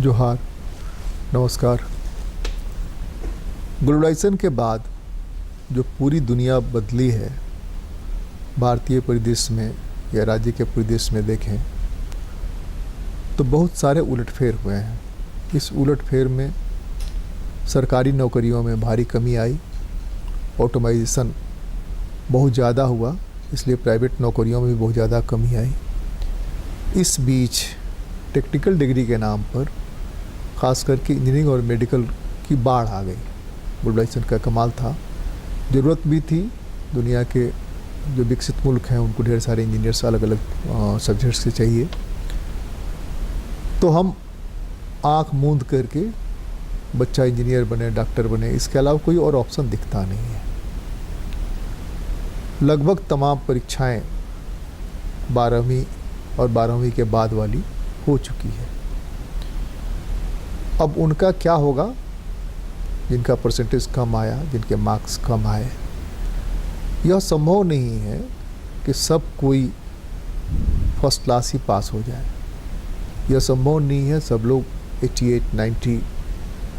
जोहार, नमस्कार। ग्लोबलाइजेशन के बाद जो पूरी दुनिया बदली है, भारतीय परिदृश्य में या राज्य के परिदृश्य में देखें तो बहुत सारे उलटफेर हुए हैं। इस उलटफेर में सरकारी नौकरियों में भारी कमी आई, ऑटोमाइजेशन बहुत ज़्यादा हुआ, इसलिए प्राइवेट नौकरियों में भी बहुत ज़्यादा कमी आई। इस बीच टेक्निकल डिग्री के नाम पर ख़ास करके इंजीनियरिंग और मेडिकल की बाढ़ आ गई। ग्लोबलाइजेशन का कमाल था, ज़रूरत भी थी। दुनिया के जो विकसित मुल्क हैं उनको ढेर सारे इंजीनियर्स अलग अलग सब्जेक्ट्स से चाहिए, तो हम आँख मूंद करके बच्चा इंजीनियर बने, डॉक्टर बने, इसके अलावा कोई और ऑप्शन दिखता नहीं है। लगभग तमाम परीक्षाएं 12वीं और 12वीं के बाद वाली हो चुकी है। अब उनका क्या होगा जिनका परसेंटेज कम आया, जिनके मार्क्स कम आए। यह संभव नहीं है कि सब कोई फर्स्ट क्लास ही पास हो जाए। यह संभव नहीं है सब लोग 88, 90,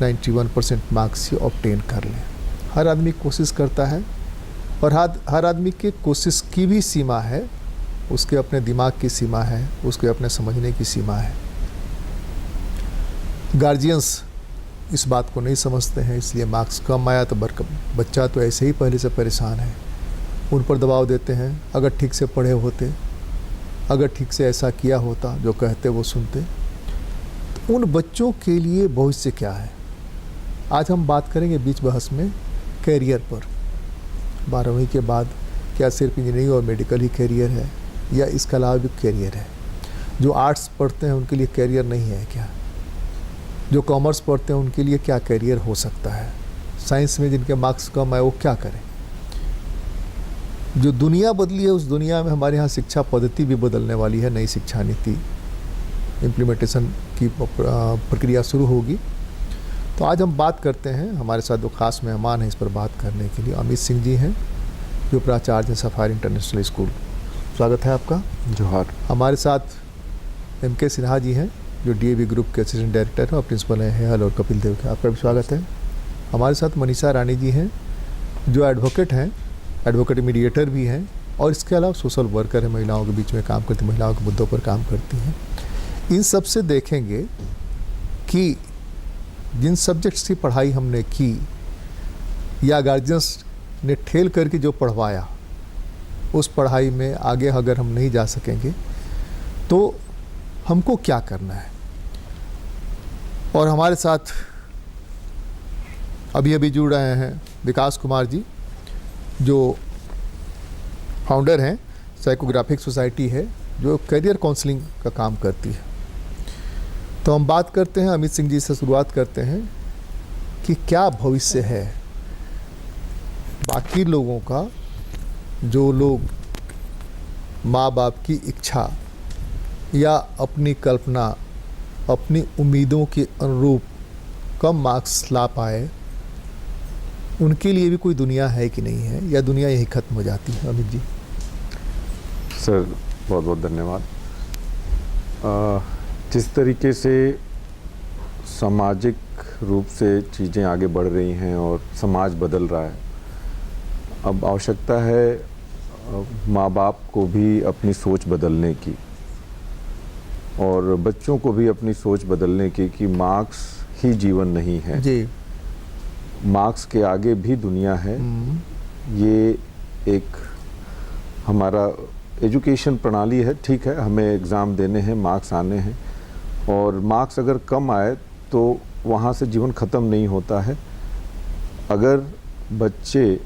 91% मार्क्स ही ऑब्टेन कर लें। हर आदमी कोशिश करता है और हर आदमी के कोशिश की भी सीमा है, उसके अपने दिमाग की सीमा है, उसके अपने समझने की सीमा है। गार्जियंस इस बात को नहीं समझते हैं, इसलिए मार्क्स कम आया तो बच्चा तो ऐसे ही पहले से परेशान है, उन पर दबाव देते हैं। अगर ठीक से पढ़े होते, अगर ठीक से ऐसा किया होता जो कहते वो सुनते, तो उन बच्चों के लिए भविष्य क्या है। आज हम बात करेंगे बीच बहस में कैरियर पर। 12वीं के बाद क्या सिर्फ इंजीनियरिंग और मेडिकल ही कैरियर है या इसके अलावा भी कैरियर है। जो आर्ट्स पढ़ते हैं उनके लिए कैरियर नहीं है क्या? जो कॉमर्स पढ़ते हैं उनके लिए क्या कैरियर हो सकता है? साइंस में जिनके मार्क्स कम आए वो क्या करें? जो दुनिया बदली है उस दुनिया में हमारे यहाँ शिक्षा पद्धति भी बदलने वाली है। नई शिक्षा नीति इम्प्लीमेंटेशन की प्रक्रिया शुरू होगी। तो आज हम बात करते हैं, हमारे साथ जो खास मेहमान हैं इस पर बात करने के लिए अमित सिंह जी हैं, जो प्राचार्य हैं सफारी इंटरनेशनल स्कूल। स्वागत है आपका। जोहार। हमारे साथ एम के सिन्हा जी हैं, जो डीएवी ग्रुप के असिस्टेंट डायरेक्टर हैं और प्रिंसिपल हैं हेहल और कपिल देव के। आपका भी स्वागत है। हमारे साथ मनीषा रानी जी हैं, जो एडवोकेट हैं, एडवोकेट मीडिएटर भी हैं और इसके अलावा सोशल वर्कर हैं, महिलाओं के बीच में काम करती, महिलाओं के मुद्दों पर काम करती हैं। इन सब से देखेंगे कि जिन सब्जेक्ट्स की पढ़ाई हमने की या गार्जियंस ने ठेल करके जो पढ़वाया, उस पढ़ाई में आगे अगर हम नहीं जा सकेंगे तो हमको क्या करना है। और हमारे साथ अभी अभी जुड़ रहे हैं विकास कुमार जी, जो फाउंडर हैं साइकोग्राफिक सोसाइटी है, जो करियर काउंसलिंग का काम करती है। तो हम बात करते हैं, अमित सिंह जी से शुरुआत करते हैं कि क्या भविष्य है बाकी लोगों का, जो लोग माँ बाप की इच्छा या अपनी कल्पना, अपनी उम्मीदों के अनुरूप कम मार्क्स ला पाए, उनके लिए भी कोई दुनिया है कि नहीं है, या दुनिया यही ख़त्म हो जाती है? अमित जी। सर बहुत बहुत धन्यवाद। जिस तरीके से सामाजिक रूप से चीज़ें आगे बढ़ रही हैं और समाज बदल रहा है, अब आवश्यकता है माँ बाप को भी अपनी सोच बदलने की और बच्चों को भी अपनी सोच बदलने की कि मार्क्स ही जीवन नहीं है जी। मार्क्स के आगे भी दुनिया है। ये एक हमारा एजुकेशन प्रणाली है, ठीक है, हमें एग्ज़ाम देने हैं, मार्क्स आने हैं, और मार्क्स अगर कम आए तो वहाँ से जीवन ख़त्म नहीं होता है। अगर बच्चे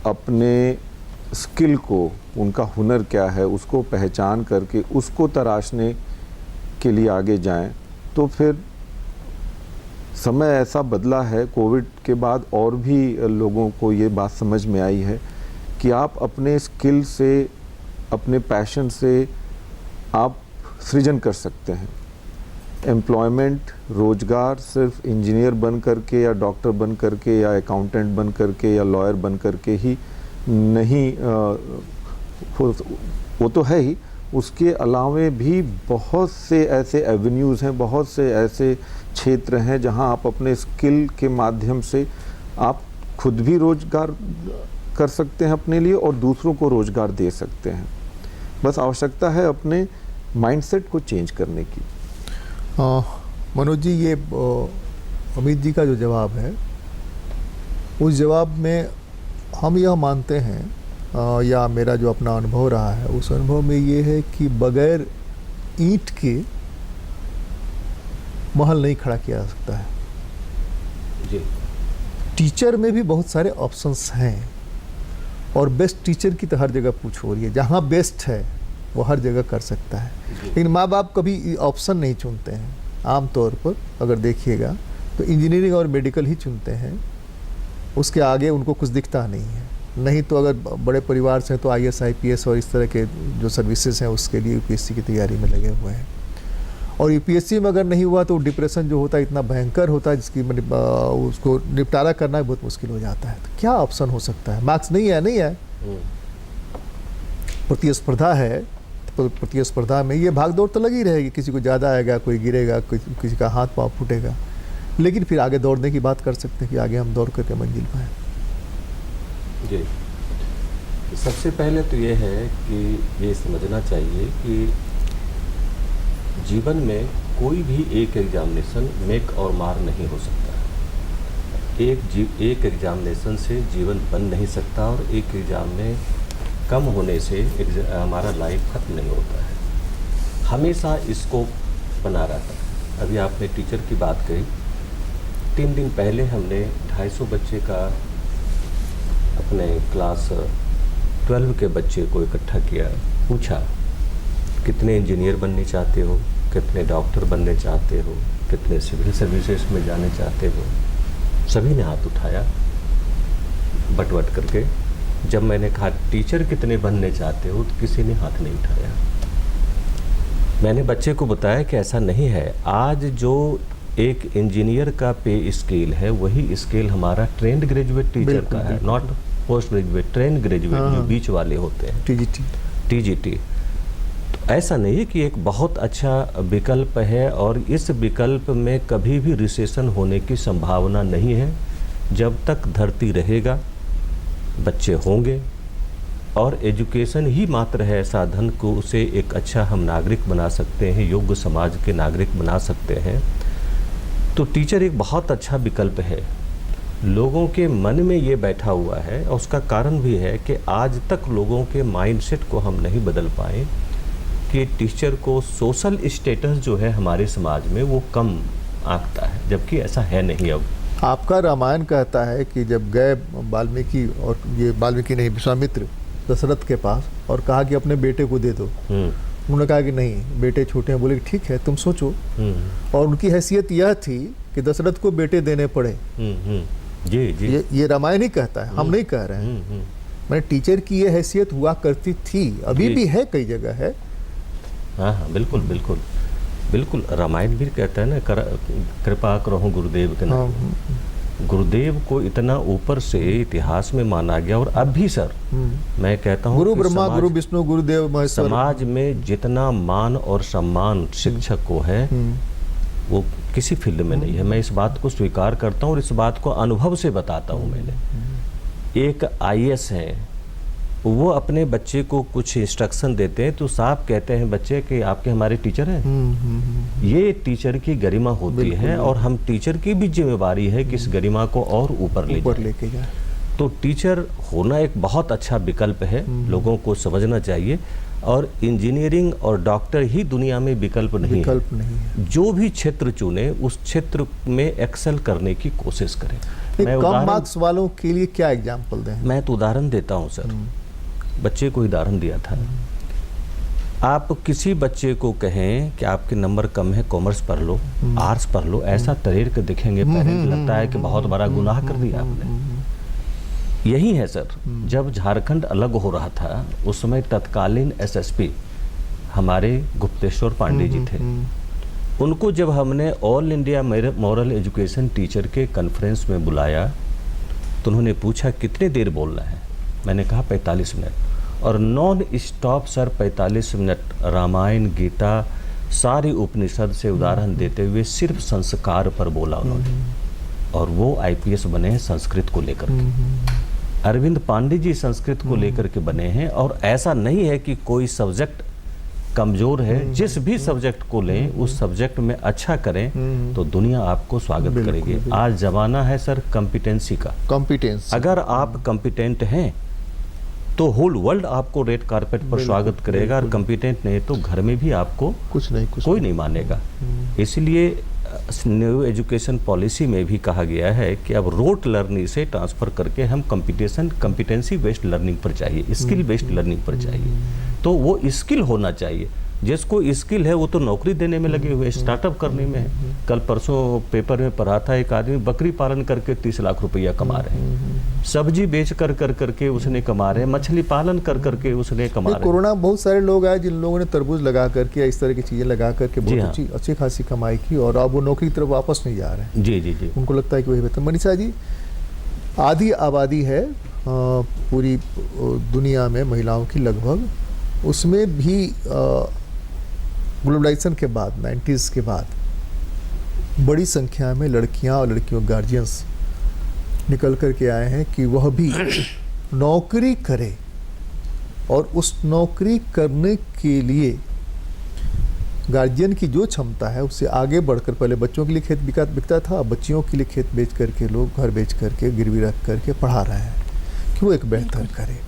अपने स्किल को, उनका हुनर क्या है, उसको पहचान करके उसको तराशने के लिए आगे जाएं, तो फिर समय ऐसा बदला है कोविड के बाद, और भी लोगों को ये बात समझ में आई है कि आप अपने स्किल से, अपने पैशन से आप सृजन कर सकते हैं। एम्प्लॉयमेंट, रोजगार सिर्फ इंजीनियर बन करके या डॉक्टर बन करके या अकाउंटेंट बन करके या लॉयर बन करके ही नहीं, वो तो है ही, उसके अलावे भी बहुत से ऐसे एवेन्यूज़ हैं, बहुत से ऐसे क्षेत्र हैं जहां आप अपने स्किल के माध्यम से आप खुद भी रोजगार कर सकते हैं अपने लिए और दूसरों को रोजगार दे सकते हैं। बस आवश्यकता है अपने माइंडसेट को चेंज करने की। मनोज जी, ये अमित जी का जो जवाब है, उस जवाब में हम यह मानते हैं या मेरा जो अपना अनुभव रहा है उस अनुभव में ये है कि बगैर ईंट के महल नहीं खड़ा किया जा सकता है जी। टीचर में भी बहुत सारे ऑप्शंस हैं और बेस्ट टीचर की तो हर जगह पूछ हो रही है। जहाँ बेस्ट है वो हर जगह कर सकता है, लेकिन माँ बाप कभी ऑप्शन नहीं चुनते हैं। आमतौर पर अगर देखिएगा तो इंजीनियरिंग और मेडिकल ही चुनते हैं, उसके आगे उनको कुछ दिखता नहीं है। नहीं तो अगर बड़े परिवार से हैं तो IAS IPS और इस तरह के जो सर्विसेज हैं उसके लिए UPSC की तैयारी में लगे हुए हैं। और UPSC में अगर नहीं हुआ तो डिप्रेशन जो होता है इतना भयंकर होता है जिसकी उसको निपटारा करना बहुत मुश्किल हो जाता है। तो क्या ऑप्शन हो सकता है? मार्क्स नहीं है प्रतिस्पर्धा है, तो प्रतिस्पर्धा में ये भाग दौड़ तो लगी रहेगी। किसी को ज़्यादा आएगा, कोई गिरेगा, किसी का हाथ पाँव फूटेगा, लेकिन फिर आगे दौड़ने की बात कर सकते हैं कि आगे हम दौड़ करके मंजिल पाएँ। जी, सबसे पहले तो ये है कि ये समझना चाहिए कि जीवन में कोई भी एक एग्जामिनेशन मेक और मार नहीं हो सकता। एक एग्जामिनेशन से जीवन बन नहीं सकता और एक एग्ज़ाम में कम होने से हमारा लाइफ खत्म नहीं होता है। हमेशा स्कोप बना रहता है। अभी आपने टीचर की बात कही। 3 दिन पहले हमने 250 बच्चे का अपने क्लास 12 के बच्चे को इकट्ठा किया, पूछा कितने इंजीनियर बनने चाहते हो, कितने डॉक्टर बनने चाहते हो, कितने सिविल सर्विसेज में जाने चाहते हो। सभी ने हाथ उठाया बट करके। जब मैंने कहा टीचर कितने बनने चाहते हो तो किसी ने हाथ नहीं उठाया। मैंने बच्चे को बताया कि ऐसा नहीं है। आज जो एक इंजीनियर का पे स्केल है वही स्केल हमारा ट्रेंड ग्रेजुएट टीचर का है, not post graduate, trained graduate जो बीच वाले होते हैं, TGT। तो ऐसा नहीं है कि एक बहुत अच्छा विकल्प है और इस विकल्प में कभी भी रिसेशन होने की संभावना नहीं है। जब तक धरती रहेगा बच्चे होंगे और एजुकेशन ही मात्र है साधन को उसे एक अच्छा हम नागरिक बना सकते हैं, योग्य समाज के नागरिक बना सकते हैं। तो टीचर एक बहुत अच्छा विकल्प है। लोगों के मन में ये बैठा हुआ है और उसका कारण भी है कि आज तक लोगों के माइंडसेट को हम नहीं बदल पाए कि टीचर को सोशल स्टेटस जो है हमारे समाज में वो कम आंकता है, जबकि ऐसा है नहीं। अब आपका रामायण कहता है कि जब गए वाल्मीकि, और ये वाल्मीकि नहीं विश्वामित्र, दशरथ के पास और कहा कि अपने बेटे को दे दो। उन्होंने कहा कि नहीं, बेटे छोटे हैं। बोले ठीक है, तुम सोचो। और उनकी हैसियत यह थी कि दशरथ को बेटे देने पड़े। जी। ये रामायण ही कहता है, हम नहीं कह रहे हैं। मैंने टीचर की ये हैसियत हुआ करती थी, अभी भी है, कई जगह है। हाँ, बिल्कुल। रामायण भी कहता है ना, कृपा करो गुरुदेव के नाम। गुरुदेव को इतना ऊपर से इतिहास में माना गया। और अब भी सर मैं कहता हूँ, गुरु ब्रह्मा गुरु विष्णु गुरुदेव महेश्वर। समाज में जितना मान और सम्मान शिक्षक को है वो किसी फील्ड में नहीं है। मैं इस बात को स्वीकार करता हूँ और इस बात को अनुभव से बताता हूँ। मैंने एक IAS है, वो अपने बच्चे को कुछ इंस्ट्रक्शन देते हैं तो साफ कहते हैं बच्चे कि आपके हमारे टीचर हैं। ये टीचर की गरिमा होती है और हम टीचर की भी जिम्मेवारी है कि इस गरिमा को और ऊपर लेके जाए। तो टीचर होना एक बहुत अच्छा विकल्प है, लोगों को समझना चाहिए। और इंजीनियरिंग और डॉक्टर ही दुनिया में विकल्प नहीं है। जो भी क्षेत्र चुने उस क्षेत्र में एक्सेल करने की कोशिश करें। मैं कम मार्क्स वालों के लिए क्या एग्जाम्पल दें? मैं तो उदाहरण देता हूँ सर। बच्चे को उदाहरण दिया था। आप किसी बच्चे को कहें कि आपके नंबर कम है, कॉमर्स पढ़ लो, आर्ट्स पढ़ लो, ऐसा तरेर के दिखेंगे पेरेंट्स, लगता है कि बहुत बड़ा गुनाह कर दिया आपने। यही है सर। जब झारखंड अलग हो रहा था उस समय तत्कालीन SSP हमारे गुप्तेश्वर पांडे जी थे। उनको जब हमने all India moral education teacher के कॉन्फ्रेंस में बुलाया तो उन्होंने पूछा कितने देर बोलना है। मैंने कहा 45 मिनट। और non stop sir 45 minute Ramayana, Gita, सारी उपनिषद से उदाहरण देते हुए सिर्फ संस्कार पर बोला उन्होंने, और वो आईपीएस बने हैं संस्कृत को लेकर के। अरविंद पांडे जी संस्कृत को लेकर के बने हैं, और ऐसा नहीं है कि कोई सब्जेक्ट कमजोर है, जिस भी सब्जेक्ट को लें उस सब्जेक्ट में अच्छा करें तो दुनिया आपको स्वागत करेगी। आज जमाना है सर कॉम्पिटेंसी का, कॉम्पिटेंस। अगर आप कॉम्पिटेंट हैं तो होल वर्ल्ड आपको रेड कारपेट पर स्वागत करेगा, और कॉम्पिटेंट नहीं तो घर में भी आपको कोई नहीं मानेगा। इसलिए न्यू एजुकेशन पॉलिसी में भी कहा गया है कि अब रोट लर्निंग से ट्रांसफर करके हम कॉम्पिटेंसी बेस्ड लर्निंग पर चाहिए, स्किल बेस्ड लर्निंग पर चाहिए। तो वो स्किल होना चाहिए, जिसको स्किल है वो तो नौकरी देने में लगे हुए, स्टार्टअप करने में है। कल परसों पेपर में पढ़ा था, एक आदमी बकरी पालन करके 30 लाख रुपया कमा रहे हैं, सब्जी बेच कर करके उसने कमा रहे हैं, मछली पालन कर करके उसने कमा रहे हैं। कोरोना बहुत सारे लोग आए जिन लोगों ने तरबूज लगा करके, इस तरह की चीजें लगा करके बहुत अच्छी खासी कमाई की, और अब वो नौकरी की तरफ वापस नहीं जा रहे हैं। जी जी जी, उनको लगता है कि वही बेहतर। मनीषा जी, आधी आबादी है पूरी दुनिया में महिलाओं की लगभग, उसमें भी ग्लोबलाइजेशन के बाद 90s के बाद बड़ी संख्या में लड़कियां और लड़कियों गार्जियंस निकल कर के आए हैं कि वह भी नौकरी करे, और उस नौकरी करने के लिए गार्जियन की जो क्षमता है उससे आगे बढ़कर, पहले बच्चों के लिए खेत बिकता था, अब बच्चियों के लिए खेत बेच करके लोग घर बेच करके गिरवी रख करके पढ़ा रहे हैं कि वो एक बेहतर करे।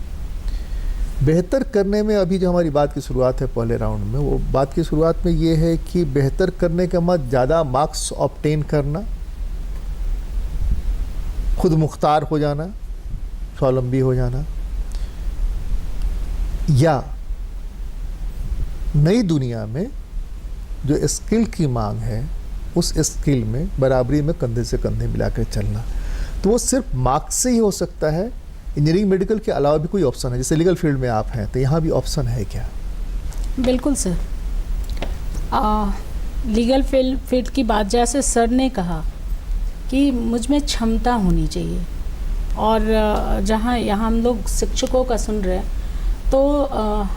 बेहतर करने में अभी जो हमारी बात की शुरुआत है पहले राउंड में, वो बात की शुरुआत में ये है कि बेहतर करने का मतलब ज़्यादा मार्क्स ऑब्टेन करना, खुद मुख्तार हो जाना, स्वावलंबी हो जाना, या नई दुनिया में जो स्किल की मांग है उस स्किल में बराबरी में कंधे से कंधे मिलाकर चलना। तो वो सिर्फ मार्क्स से ही हो सकता है। इंजीनियरिंग मेडिकल के अलावा भी कोई ऑप्शन है? जैसे लीगल फील्ड में आप हैं तो यहाँ भी ऑप्शन है क्या? बिल्कुल सर, लीगल फील्ड की बात जैसे सर ने कहा कि मुझ में क्षमता होनी चाहिए, और जहाँ यहाँ हम लोग शिक्षकों का सुन रहे हैं तो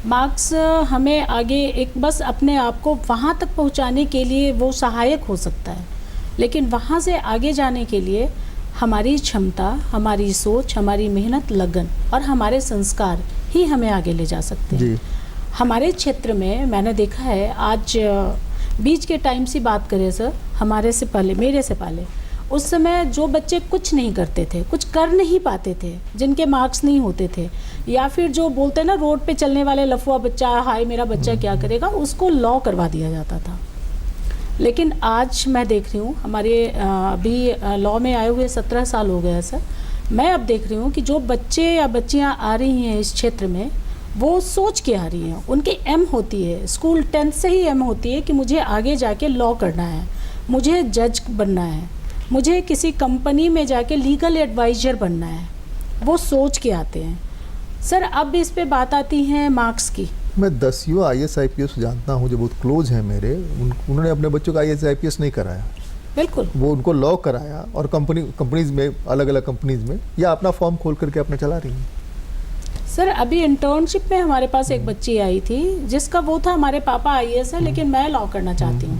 मार्क्स हमें आगे एक बस अपने आप को वहाँ तक पहुँचाने के लिए वो सहायक हो सकता है, लेकिन वहाँ से आगे जाने के लिए हमारी क्षमता, हमारी सोच, हमारी मेहनत, लगन और हमारे संस्कार ही हमें आगे ले जा सकते हैं। हमारे क्षेत्र में मैंने देखा है, आज बीच के टाइम से बात करें सर, हमारे से पहले, मेरे से पहले, उस समय जो बच्चे कुछ नहीं करते थे, कुछ कर नहीं पाते थे, जिनके मार्क्स नहीं होते थे, या फिर जो बोलते हैं ना रोड पे चलने वाले लफुआ बच्चा, हाय मेरा बच्चा क्या करेगा, उसको लॉ करवा दिया जाता था। लेकिन आज मैं देख रही हूँ, हमारे अभी लॉ में आए हुए 17 साल हो गए हैं सर, मैं अब देख रही हूँ कि जो बच्चे या बच्चियाँ आ रही हैं इस क्षेत्र में, वो सोच के आ रही हैं, उनकी एम होती है, स्कूल 10th से ही एम होती है कि मुझे आगे जाके लॉ करना है, मुझे जज बनना है, मुझे किसी कंपनी में जाके लीगल एडवाइज़र बनना है, वो सोच के आते हैं सर। अब इस पे बात आती है मार्क्स की। मैं 10 IAS IPS जानता हूँ जो बहुत क्लोज हैं मेरे, उन्होंने अपने बच्चों का IAS IPS नहीं कराया, बिल्कुल, वो उनको लॉ कराया, और कंपनीज में, अलग अलग कंपनीज में, या अपना फॉर्म खोल करके अपना चला रही हैं। सर अभी इंटर्नशिप में हमारे पास एक बच्ची आई थी जिसका वो था, हमारे पापा IAS है लेकिन मैं लॉ करना चाहती हूँ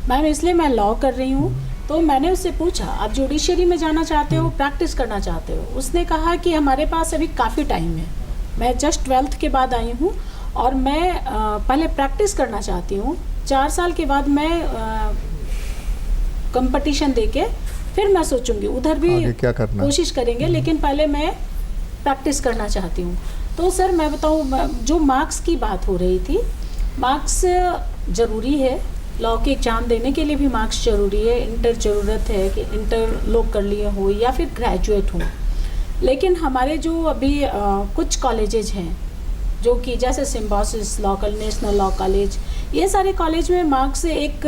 मैम, इसलिए मैं लॉ कर रही हूँ। तो मैंने उससे पूछा, आप जुडिशरी में जाना चाहते हो, प्रैक्टिस करना चाहते हो? उसने कहा कि हमारे पास अभी काफ़ी टाइम है, मैं जस्ट 12th के बाद आई हूँ और मैं पहले प्रैक्टिस करना चाहती हूँ, 4 साल के बाद मैं कंपटीशन देके फिर मैं सोचूंगी, उधर भी क्या करना कोशिश करेंगे, लेकिन पहले मैं प्रैक्टिस करना चाहती हूँ। तो सर मैं बताऊँ, जो मार्क्स की बात हो रही थी, मार्क्स ज़रूरी है, लॉ के एग्ज़ाम देने के लिए भी मार्क्स ज़रूरी है, इंटर ज़रूरत है कि इंटर लोग कर लिए हो या फिर ग्रेजुएट हो। लेकिन हमारे जो अभी कुछ कॉलेजेज हैं जो कि जैसे symbiosis law, national law college, ये सारे कॉलेज में मार्क्स एक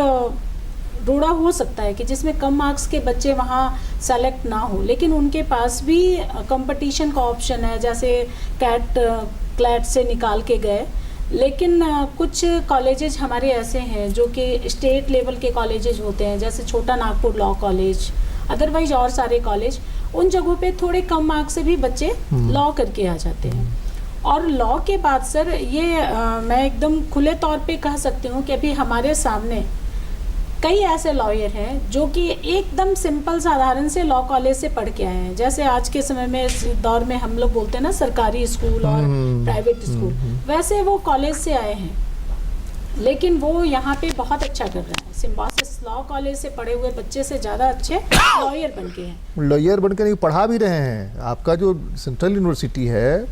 रोड़ा हो सकता है कि जिसमें कम मार्क्स के बच्चे वहाँ सेलेक्ट ना हो, लेकिन उनके पास भी कंपटीशन का ऑप्शन है, जैसे क्लैट से निकाल के गए। लेकिन कुछ कॉलेजेस हमारे ऐसे हैं जो कि स्टेट लेवल के कॉलेजेस होते हैं, जैसे छोटा नागपुर लॉ कॉलेज, अदरवाइज और सारे कॉलेज, उन जगहों पे थोड़े कम मार्क्स से भी बच्चे लॉ करके आ जाते हैं। और लॉ के बाद सर ये मैं एकदम खुले तौर पे कह सकती हूँ कि अभी हमारे सामने कई ऐसे लॉयर हैं जो कि एकदम सिंपल साधारण से लॉ कॉलेज से पढ़ के आए हैं। जैसे आज के समय में इस दौर में हम लोग बोलते हैं ना सरकारी स्कूल और प्राइवेट स्कूल, वैसे वो कॉलेज से आए हैं, लेकिन वो यहाँ पे बहुत अच्छा कर रहे हैं। सिम्बायोसिस लॉ कॉलेज से पढ़े हुए बच्चे से ज़्यादा अच्छे लॉयर बन के हैं। लॉयर बन के नहीं, पढ़ा भी रहे हैं। आपका जो सेंट्रल यूनिवर्सिटी है,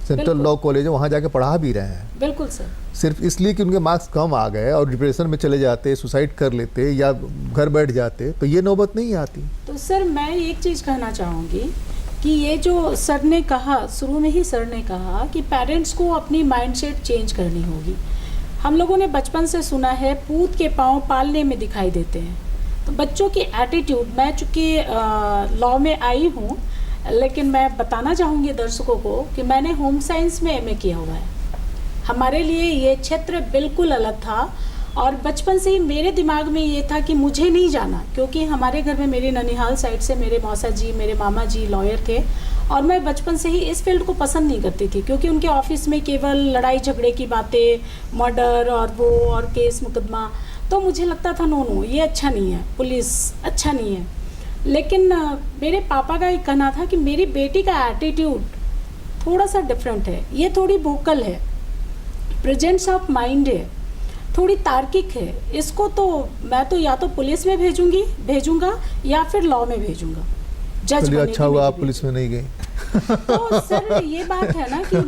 सेंट्रल लॉ कॉलेज है, वहाँ जाके पढ़ा भी रहे हैं। बिल्कुल सर। सिर्फ इसलिए कि उनके मार्क्स कम आ गए और डिप्रेशन में चले जाते, सुसाइड कर लेते या घर बैठ जाते, तो ये नौबत नहीं आती। तो सर मैं एक चीज़ कहना चाहूँगी कि ये जो सर ने कहा, शुरू में ही सर ने कहा कि पेरेंट्स को अपनी माइंडसेट चेंज करनी होगी। हम लोगों ने बचपन से सुना है पूत के पाँव पालने में दिखाई देते हैं। तो बच्चों की एटीट्यूड, मैं चूँकि लॉ में आई हूँ, लेकिन मैं बताना चाहूँगी दर्शकों को कि मैंने होम साइंस में एमए किया हुआ है। हमारे लिए ये क्षेत्र बिल्कुल अलग था और बचपन से ही मेरे दिमाग में ये था कि मुझे नहीं जाना, क्योंकि हमारे घर में मेरे ननिहाल साइड से मेरे मौसा जी, मेरे मामा जी लॉयर थे और मैं बचपन से ही इस फील्ड को पसंद नहीं करती थी, क्योंकि उनके ऑफिस में केवल लड़ाई झगड़े की बातें, मर्डर और वो और केस मुकदमा, तो मुझे लगता था नो ये अच्छा नहीं है, पुलिस अच्छा नहीं है। लेकिन मेरे पापा का एक कहना था कि मेरी बेटी का एटीट्यूड थोड़ा सा डिफरेंट है, ये थोड़ी वोकल है, प्रेजेंस ऑफ माइंड है, थोड़ी तार्किक है, इसको तो मैं तो या तो पुलिस में भेजूंगा या फिर लॉ में भेजूंगा। जज बनने अच्छा हुआ आप पुलिस में नहीं गई। तो सर ये बात है ना कि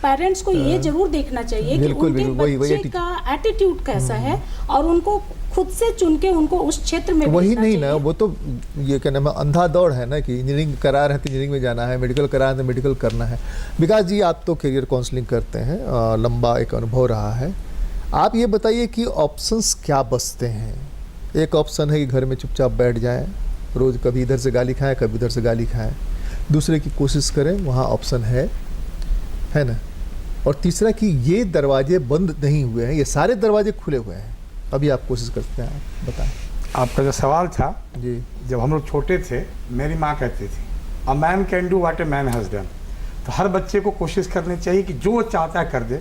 पेरेंट्स को ये जरूर देखना चाहिए कि उनके बच्चे का एटीट्यूड कैसा है और उनको खुद से चुन के उनको उस क्षेत्र में वही नहीं ना, वो तो ये क्या नाम है, अंधा दौड़ है ना कि इंजीनियरिंग करा रहे हैं तो इंजीनियरिंग में जाना है, मेडिकल करा रहे हैं तो मेडिकल करना है। विकास जी, आप तो करियर काउंसलिंग करते हैं, लंबा एक अनुभव रहा है। आप ये बताइए कि ऑप्शंस क्या बचते हैं। एक ऑप्शन है कि घर में चुपचाप बैठ जाएं, रोज़ कभी इधर से गाली खाएं, कभी उधर से गाली खाएं, दूसरे की कोशिश करें, वहाँ ऑप्शन है ना। और तीसरा कि ये दरवाजे बंद नहीं हुए हैं, ये सारे दरवाजे खुले हुए हैं, अभी आप कोशिश करते हैं। आप बताएं। आपका जो सवाल था जी, जब हम लोग छोटे थे, मेरी माँ कहती थी a man can do what a man has done. तो हर बच्चे को कोशिश करनी चाहिए कि जो वो चाहता है कर दे।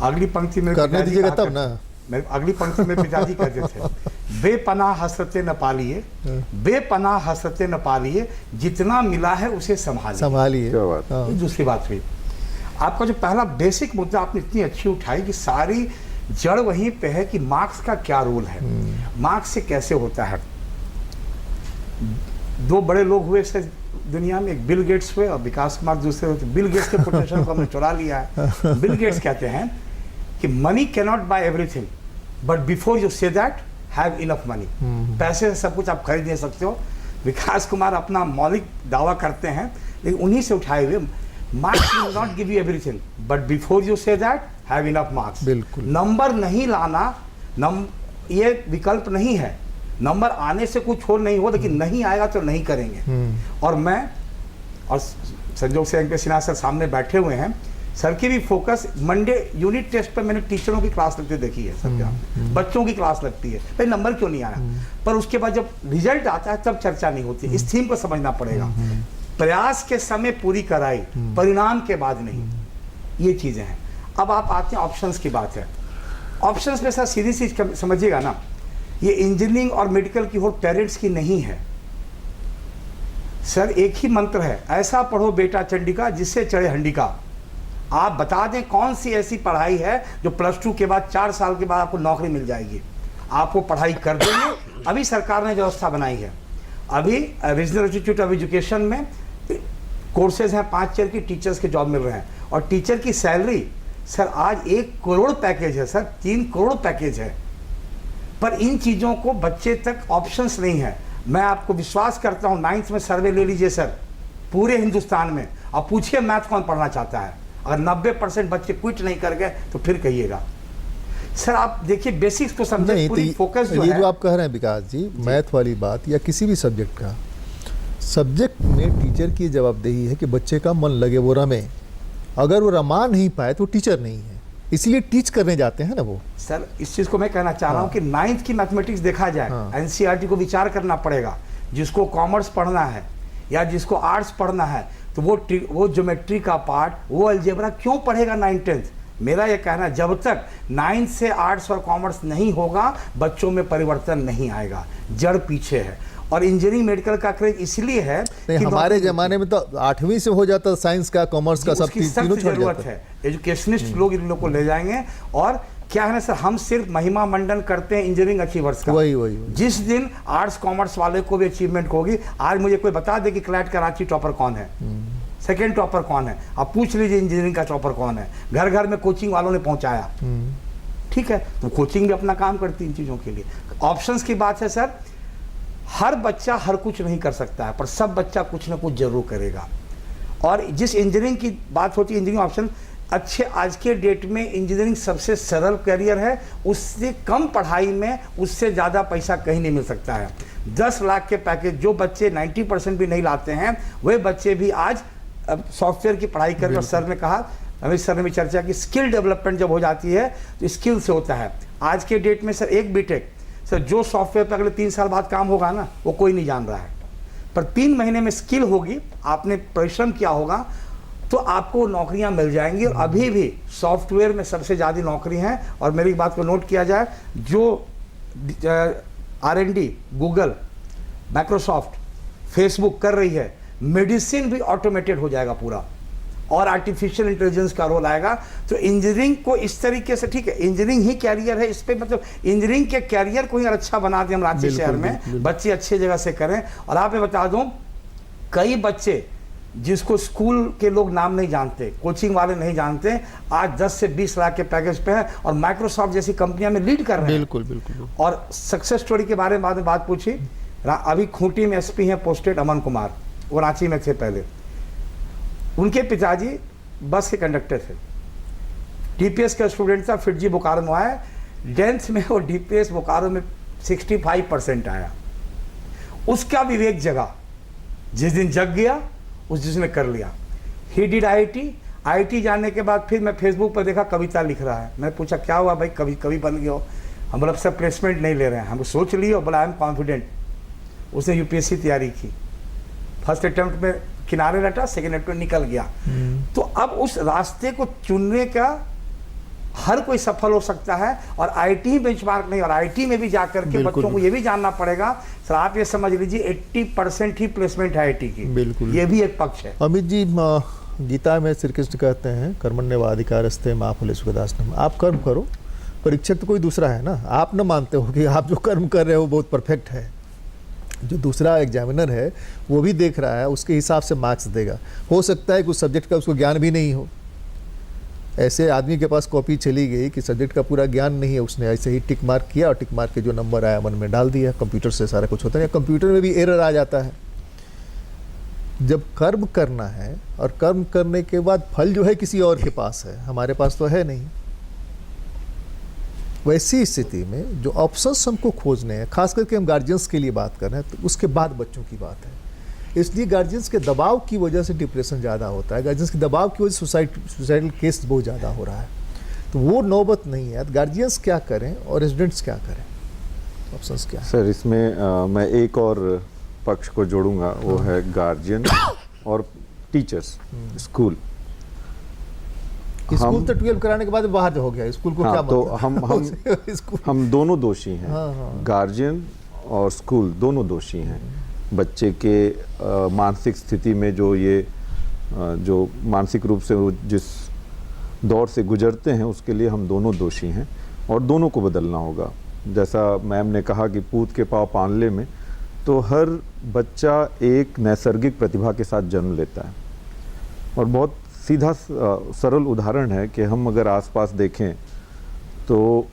अगली पंक्ति में करने दीजिएगा तब ना। अगली पंक्ति में पिताजी कहते थे बेपनाह हसरतें न पालिए, बेपनाह हसरतें न पालिए, जितना मिला है उसे संभालिए। क्या बात। हाँ। दूसरी बात हुई, आपका जो पहला बेसिक मुद्दा आपने इतनी अच्छी उठाई कि सारी जड़ वहीं पे है कि मार्क्स का क्या रोल है, मार्क्स से कैसे होता है। दो बड़े लोग हुए से दुनिया में, एक बिल गेट्स हुए और विकास कुमार दूसरे हुए। बिल गेट्स के पोटेंशियल को हमने चुरा लिया है। बिल गेट्स कहते हैं कि money can not buy everything, but before you say that have enough money. पैसे से सब कुछ आप खरीद नहीं सकते हो। विकास कुमार अपना मौलिक दावा करते हैं, लेकिन उन्हीं से उठाए हुए, marks will not give you everything, but before you say that have enough marks. बिल्कुल। नंबर नहीं लाना, ये विकल्प नहीं है। नंबर आने से कुछ और नहीं हो, लेकिन नहीं आएगा तो नहीं करेंगे। और मैं और संजोग से एमपी सिन्हा सर सामने बैठे हुए हैं, सर की भी फोकस मंडे यूनिट टेस्ट पर मैंने टीचरों की क्लास लगते देखी है सर, क्या बच्चों की क्लास लगती है, भाई नंबर क्यों नहीं आया, पर उसके बाद जब रिजल्ट आता है तब चर्चा नहीं होती। इस थीम को समझना पड़ेगा। प्रयास के समय पूरी कराई, परिणाम के बाद नहीं, ये चीजें हैं। अब आप आते हैं ऑप्शंस की बात है। ऑप्शंस में सर सीधी सी समझिएगा ना, ये इंजीनियरिंग और मेडिकल की होड़ पेरेंट्स की नहीं है सर। एक ही मंत्र है, ऐसा पढ़ो बेटा चंडिका जिससे चढ़े हंडिका। आप बता दें कौन सी ऐसी पढ़ाई है जो +2 के बाद 4 साल के बाद आपको नौकरी मिल जाएगी। आपको पढ़ाई कर देंगे। अभी सरकार ने व्यवस्था बनाई है, अभी रीजनल इंस्टीट्यूट ऑफ एजुकेशन में कोर्सेज हैं 5 ईयर की, टीचर्स के जॉब मिल रहे हैं। और टीचर की सैलरी सर आज 1 करोड़ पैकेज है सर, 3 करोड़ पैकेज है। पर इन चीज़ों को बच्चे तक ऑप्शंस नहीं है। मैं आपको विश्वास करता हूँ, 9th में सर्वे ले लीजिए सर पूरे हिंदुस्तान में, और पूछिए मैथ कौन पढ़ना चाहता है। अगर 90% बच्चे क्विट नहीं कर गए तो फिर कहिएगा। सर आप देखिए बेसिक्स को समझे, पूरी फोकस जो ये है। जो आप कह रहे हैं विकास जी, मैथ वाली बात या किसी भी सब्जेक्ट का, सब्जेक्ट में टीचर की जवाबदेही है कि बच्चे का मन लगे, वो रमे। अगर वो रमा नहीं पाए तो टीचर नहीं है, इसलिए टीच करने जाते हैं ना वो। सर इस चीज़ को मैं कहना चाह रहा हूँ कि 9th की मैथमेटिक्स देखा जाए, एनसीईआरटी को विचार करना पड़ेगा। जिसको कॉमर्स पढ़ना है या जिसको आर्ट्स पढ़ना है तो वो ज्योमेट्री का पार्ट, वो अलजेब्रा क्यों पढ़ेगा 9th-10th? मेरा ये कहना, जब तक 9th से आर्ट्स और कॉमर्स नहीं होगा बच्चों में परिवर्तन नहीं आएगा, जड़ पीछे है। और इंजीनियरिंग मेडिकल का क्रेज इसलिए है नहीं, हमारे जमाने में तो 8वीं से हो जाता, साइंस का, कॉमर्स का, सब उसकी तीनों सख्त छोड़ जरूरत जाता है। एजुकेशनिस्ट लोग इन लोग को ले जाएंगे। और क्या है ना सर, हम सिर्फ महिमा मंडन करते हैं इंजीनियरिंग अचीवर्स का। वही। जिस दिन आर्ट्स कॉमर्स वाले को भी अचीवमेंट होगी, आज मुझे कोई बता दे कि क्लैट कराची टॉपर कौन है, सेकेंड टॉपर कौन है, आप पूछ लीजिए इंजीनियरिंग का टॉपर कौन है। घर घर में कोचिंग वालों ने पहुंचाया, ठीक है, तो कोचिंग भी अपना काम करती है इन चीज़ों के लिए। ऑप्शंस की बात है सर, हर बच्चा हर कुछ नहीं कर सकता है, पर सब बच्चा कुछ ना कुछ जरूर करेगा। और जिस इंजीनियरिंग की बात होती है, इंजीनियरिंग ऑप्शन अच्छे, आज के डेट में इंजीनियरिंग सबसे सरल करियर है, उससे कम पढ़ाई में उससे ज़्यादा पैसा कहीं नहीं मिल सकता है। 10 लाख के पैकेज जो बच्चे 90% भी नहीं लाते हैं, वह बच्चे भी आज सॉफ्टवेयर की पढ़ाई करके, और सर ने कहा, अमित सर ने भी चर्चा की, स्किल डेवलपमेंट जब हो जाती है तो स्किल से होता है। आज के डेट में सर एक बीटेक, सर जो सॉफ्टवेयर पर अगले 3 साल बाद काम होगा ना, वो कोई नहीं जान रहा है, पर 3 महीने में स्किल होगी, आपने परिश्रम किया होगा तो आपको नौकरियां मिल जाएंगी। और अभी भी सॉफ्टवेयर में सबसे ज़्यादा नौकरी हैं। और मेरी बात को नोट किया जाए, जो R&D गूगल, माइक्रोसॉफ्ट, फेसबुक कर रही है, मेडिसिन भी ऑटोमेटेड हो जाएगा पूरा, और आर्टिफिशियल इंटेलिजेंस का रोल आएगा। तो इंजीनियरिंग को इस तरीके से, ठीक है, इंजीनियरिंग ही कैरियर है, इस पे मतलब इंजीनियरिंग के कैरियर को ही अच्छा बना दें हम रांची शहर में, बच्चे अच्छी जगह से करें। और आप मैं बता दूं, कई बच्चे जिसको स्कूल के लोग नाम नहीं जानते, कोचिंग वाले नहीं जानते, आज 10 से 20 लाख के पैकेज पे है और माइक्रोसॉफ्ट जैसी कंपनियां में लीड कर रहे हैं। बिल्कुल। और सक्सेस स्टोरी के बारे में बाद में बात पूछी। अभी खूंटी में SP हैं पोस्टेड अमन कुमार, वो रांची में थे पहले। उनके पिताजी बस के कंडक्टर थे, DPS का स्टूडेंट था, फिटजी बोकारो में आया, 10th में वो DPS बोकारो में 65% आया। उसका विवेक जगा, जिस दिन जग गया उस जिसने कर लिया। ही डिड IIT जाने के बाद फिर मैं फेसबुक पर देखा कविता लिख रहा है। मैं पूछा क्या हुआ भाई, कवि बन गया हो? हम बोला सब प्लेसमेंट नहीं ले रहे हैं, हम सोच लिए और बोला आई एम कॉन्फिडेंट। उसने UPSC तैयारी की, फर्स्ट अटेम्प्ट में किनारे रटा, सेकेंड अटेम्प्ट में निकल गया। तो अब उस रास्ते को चुनने का हर कोई सफल हो सकता है, और IT बेंचमार्क नहीं। और IT में भी जाकर के बच्चों को ये भी जानना पड़ेगा सर, आप ये समझ लीजिए 80% ही प्लेसमेंट है IT की, बिल्कुल, ये भी एक पक्ष है। अमित जी, गीता में श्री कृष्ण कहते हैं कर्मण्येवाधिकारस्ते मा फलेषु कदाचन, आप कर्म करो, परीक्षक तो कोई दूसरा है ना। आप न मानते हो कि आप जो कर्म कर रहे हो बहुत परफेक्ट है, जो दूसरा एग्जामिनर है वो भी देख रहा है, उसके हिसाब से मार्क्स देगा। हो सकता है कुछ सब्जेक्ट का उसको ज्ञान भी नहीं हो, ऐसे आदमी के पास कॉपी चली गई कि सब्जेक्ट का पूरा ज्ञान नहीं है, उसने ऐसे ही टिक मार्क किया और टिक मार्क के जो नंबर आया मन में डाल दिया। कंप्यूटर से सारा कुछ होता है, कंप्यूटर में भी एरर आ जाता है। जब कर्म करना है और कर्म करने के बाद फल जो है किसी और के पास है, हमारे पास तो है नहीं, वैसी स्थिति में जो ऑप्शंस हमको खोजने हैं, खास करके हम गार्जियंस के लिए बात कर रहे हैं, तो उसके बाद बच्चों की बात है। इसलिए गार्जियंस के दबाव की वजह से डिप्रेशन ज़्यादा होता है, गार्जियंस के दबाव की वजह से सुसाइडल केस बहुत ज़्यादा हो रहा है। तो वो नौबत नहीं है। गार्जियंस क्या करें और रेजिडेंट्स क्या करें, ऑप्शंस क्या है? सर इसमें मैं एक और पक्ष को जोड़ूंगा, वो है गार्जियन और टीचर्स, स्कूल। स्कूल तो 12 कराने के बाद बाहर हो गया, स्कूल को क्या तो मतलब? हम दोनों दोषी हैं। हाँ। गार्जियन और स्कूल दोनों दोषी हैं। बच्चे के मानसिक स्थिति में जो मानसिक रूप से वो जिस दौर से गुजरते हैं, उसके लिए हम दोनों दोषी हैं और दोनों को बदलना होगा। जैसा मैम ने कहा कि पूत के पाँव पानले में, तो हर बच्चा एक नैसर्गिक प्रतिभा के साथ जन्म लेता है। और बहुत सीधा सरल उदाहरण है कि हम अगर आसपास देखें तो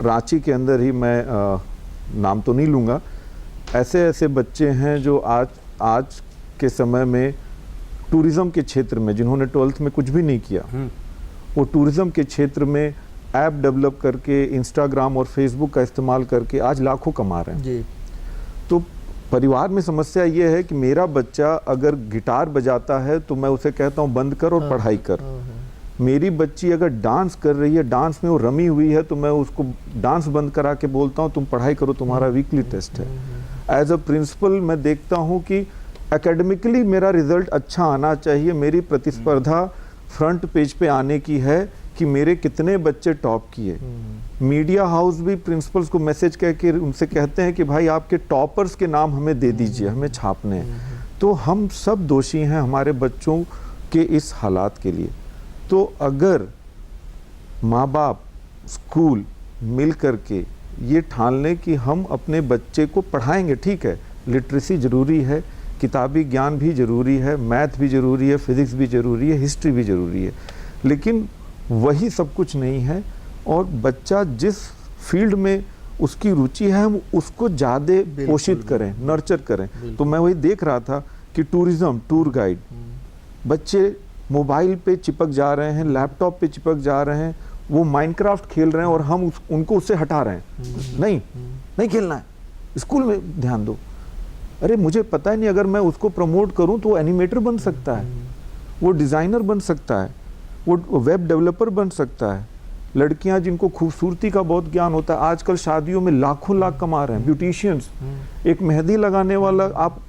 रांची के अंदर ही, मैं नाम तो नहीं लूँगा, ऐसे बच्चे हैं जो आज के समय में टूरिज़्म के क्षेत्र में, जिन्होंने 12th में कुछ भी नहीं किया, वो टूरिज़्म के क्षेत्र में ऐप डेवलप करके, इंस्टाग्राम और फेसबुक का इस्तेमाल करके आज लाखों कमा रहे हैं जी। तो परिवार में समस्या ये है कि मेरा बच्चा अगर गिटार बजाता है तो मैं उसे कहता हूँ बंद कर और पढ़ाई कर। मेरी बच्ची अगर डांस कर रही है, डांस में वो रमी हुई है, तो मैं उसको डांस बंद करा के बोलता हूँ तुम पढ़ाई करो, तुम्हारा वीकली टेस्ट है। एज अ प्रिंसिपल मैं देखता हूँ कि एकेडमिकली मेरा रिजल्ट अच्छा आना चाहिए, मेरी प्रतिस्पर्धा फ्रंट पेज पे आने की है कि मेरे कितने बच्चे टॉप किए। मीडिया हाउस भी प्रिंसिपल्स को मैसेज कह के उनसे कहते हैं कि भाई आपके टॉपर्स के नाम हमें दे दीजिए, हमें छापने हैं। तो हम सब दोषी हैं हमारे बच्चों के इस हालात के लिए। तो अगर माँ बाप, स्कूल मिल करके ये ठान लें कि हम अपने बच्चे को पढ़ाएंगे, ठीक है, लिटरेसी ज़रूरी है, किताबी ज्ञान भी ज़रूरी है, मैथ भी ज़रूरी है, फिज़िक्स भी ज़रूरी है, हिस्ट्री भी ज़रूरी है, लेकिन वही सब कुछ नहीं है। और बच्चा जिस फील्ड में उसकी रुचि है हम उसको ज़्यादा पोषित करें, नर्चर करें। तो मैं वही देख रहा था कि टूरिज़्म, टूर गाइड, बच्चे मोबाइल पे चिपक जा रहे हैं, लैपटॉप पे चिपक जा रहे हैं, वो माइनक्राफ्ट खेल रहे हैं और हम उनको उससे हटा रहे हैं। नहीं खेलना है, स्कूल में ध्यान दो। अरे मुझे पता ही नहीं, अगर मैं उसको प्रमोट करूं तो वो एनिमेटर बन सकता है, वो डिज़ाइनर बन सकता है, वो वेब डेवलपर बन सकता है। लड़कियां जिनको खूबसूरती का बहुत ज्ञान होता है, आजकल शादियों में लाखों लाख कमा रहे हैं। ब्यूटिशियंस, एक मेहंदी लगाने वाला,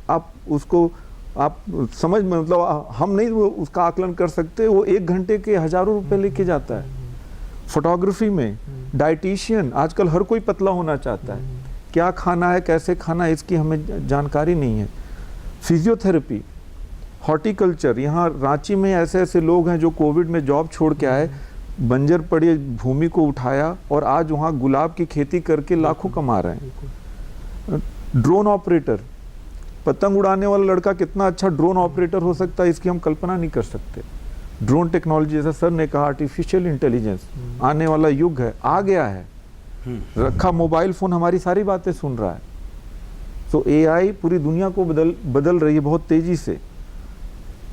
आप उसको आप समझ में, मतलब हम नहीं वो उसका आकलन कर सकते, वो 1 घंटे के हज़ारों रुपए लेके जाता है। फोटोग्राफी में डाइटिशियन, आजकल हर कोई पतला होना चाहता है, क्या खाना है, कैसे खाना है, इसकी हमें जानकारी नहीं है। फिजियोथेरेपी, हॉर्टिकल्चर, यहाँ रांची में ऐसे ऐसे लोग हैं जो कोविड में जॉब छोड़ के आए, बंजर पड़ी भूमि को उठाया और आज वहाँ गुलाब की खेती करके लाखों कमा रहे हैं। ड्रोन ऑपरेटर, पतंग उड़ाने वाला लड़का कितना अच्छा ड्रोन ऑपरेटर हो सकता है, इसकी हम कल्पना नहीं कर सकते। ड्रोन टेक्नोलॉजी, जैसा सर ने कहा, आर्टिफिशियल इंटेलिजेंस आने वाला युग है, आ गया है। रखा मोबाइल फोन हमारी सारी बातें सुन रहा है। तो एआई पूरी दुनिया को बदल रही है बहुत तेजी से।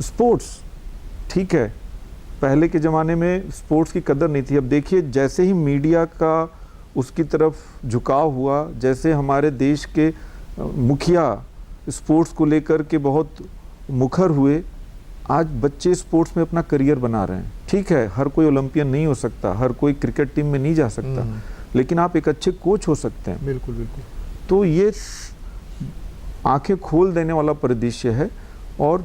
स्पोर्ट्स, ठीक है, पहले के ज़माने में स्पोर्ट्स की कदर नहीं थी। अब देखिए जैसे ही मीडिया का उसकी तरफ झुकाव हुआ, जैसे हमारे देश के मुखिया स्पोर्ट्स को लेकर के बहुत मुखर हुए, आज बच्चे स्पोर्ट्स में अपना करियर बना रहे हैं। ठीक है, हर कोई ओलंपियन नहीं हो सकता, हर कोई क्रिकेट टीम में नहीं जा सकता, लेकिन आप एक अच्छे कोच हो सकते हैं। बिल्कुल बिल्कुल। तो ये आंखें खोल देने वाला परिदृश्य है। और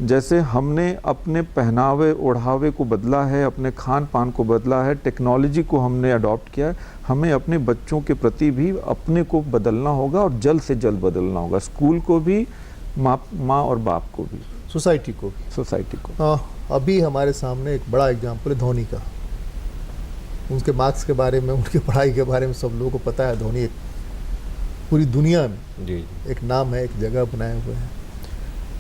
जैसे हमने अपने पहनावे ओढ़ावे को बदला है, अपने खान पान को बदला है, टेक्नोलॉजी को हमने अडॉप्ट किया है, हमें अपने बच्चों के प्रति भी अपने को बदलना होगा और जल्द से जल्द बदलना होगा। स्कूल को भी, माँ और बाप को भी, सोसाइटी को भी। सोसाइटी को। अभी हमारे सामने एक बड़ा एग्जाम्पल है धोनी का। उनके मार्क्स के बारे में, उनकी पढ़ाई के बारे में सब लोगों को पता है। धोनी एक पूरी दुनिया में जी एक नाम है, एक जगह बनाए हुए हैं।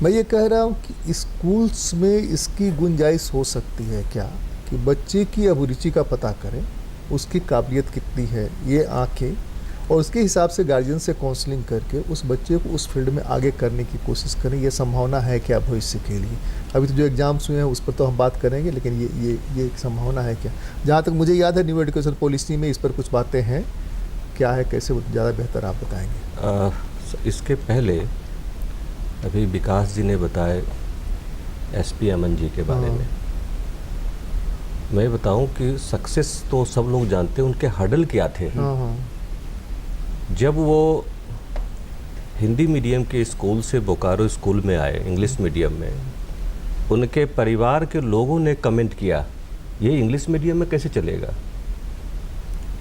मैं ये कह रहा हूँ कि स्कूल्स में इसकी गुंजाइश हो सकती है क्या कि बच्चे की अभिरुचि का पता करें, उसकी काबिलियत कितनी है, ये आंखें, और उसके हिसाब से गार्जियन से काउंसलिंग करके उस बच्चे को उस फील्ड में आगे करने की कोशिश करें। ये संभावना है क्या भविष्य के लिए? अभी तो जो एग्जाम्स हुए हैं उस पर तो हम बात करेंगे, लेकिन ये एक संभावना है क्या? जहाँ तक मुझे याद है न्यू एजुकेशन पॉलिसी में इस पर कुछ बातें हैं, क्या है, कैसे, वो ज़्यादा बेहतर आप बताएंगे। इसके पहले अभी विकास जी ने बताए एसपी अमन जी के बारे में। मैं बताऊं कि सक्सेस तो सब लोग जानते हैं, उनके हर्डल क्या थे। जब वो हिंदी मीडियम के स्कूल से बोकारो स्कूल में आए, इंग्लिश मीडियम में, उनके परिवार के लोगों ने कमेंट किया, ये इंग्लिश मीडियम में कैसे चलेगा।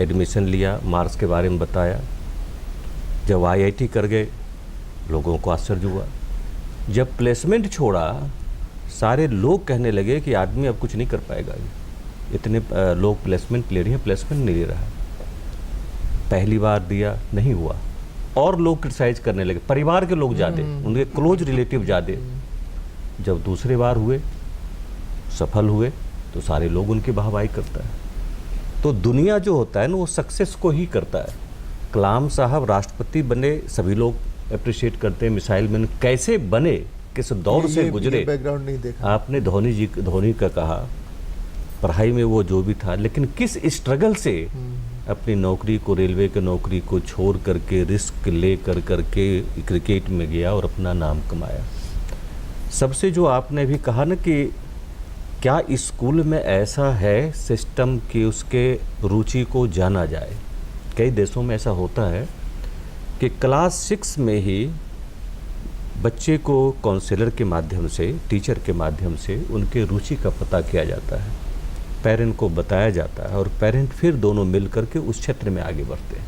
एडमिशन लिया, मार्क्स के बारे में बताया। जब आईआईटी कर गए, लोगों को आश्चर्य हुआ। जब प्लेसमेंट छोड़ा, सारे लोग कहने लगे कि आदमी अब कुछ नहीं कर पाएगा, इतने लोग प्लेसमेंट ले रहे हैं, प्लेसमेंट नहीं ले रहा। पहली बार दिया, नहीं हुआ, और लोग क्रिटिसाइज करने लगे, परिवार के लोग ज़्यादा, उनके क्लोज रिलेटिव ज़्यादा। जब दूसरी बार हुए, सफल हुए, तो सारे लोग उनकी वाहवाही करता है। तो दुनिया जो होता है ना, वो सक्सेस को ही करता है। कलाम साहब राष्ट्रपति बने, सभी लोग अप्रिशिएट करते हैं। मिसाइल मैन कैसे बने, किस दौर से गुजरे, बैकग्राउंड नहीं देखा आपने। धोनी का कहा, पढ़ाई में वो जो भी था, लेकिन किस स्ट्रगल से अपनी नौकरी को, रेलवे की नौकरी को छोड़ करके, रिस्क ले करके क्रिकेट में गया और अपना नाम कमाया। सबसे जो आपने भी कहा ना कि क्या स्कूल में ऐसा है सिस्टम कि उसके रुचि को जाना जाए। कई देशों में ऐसा होता है कि क्लास 6 में ही बच्चे को काउंसलर के माध्यम से, टीचर के माध्यम से उनके रुचि का पता किया जाता है, पेरेंट को बताया जाता है और पेरेंट फिर दोनों मिल करके उस क्षेत्र में आगे बढ़ते हैं।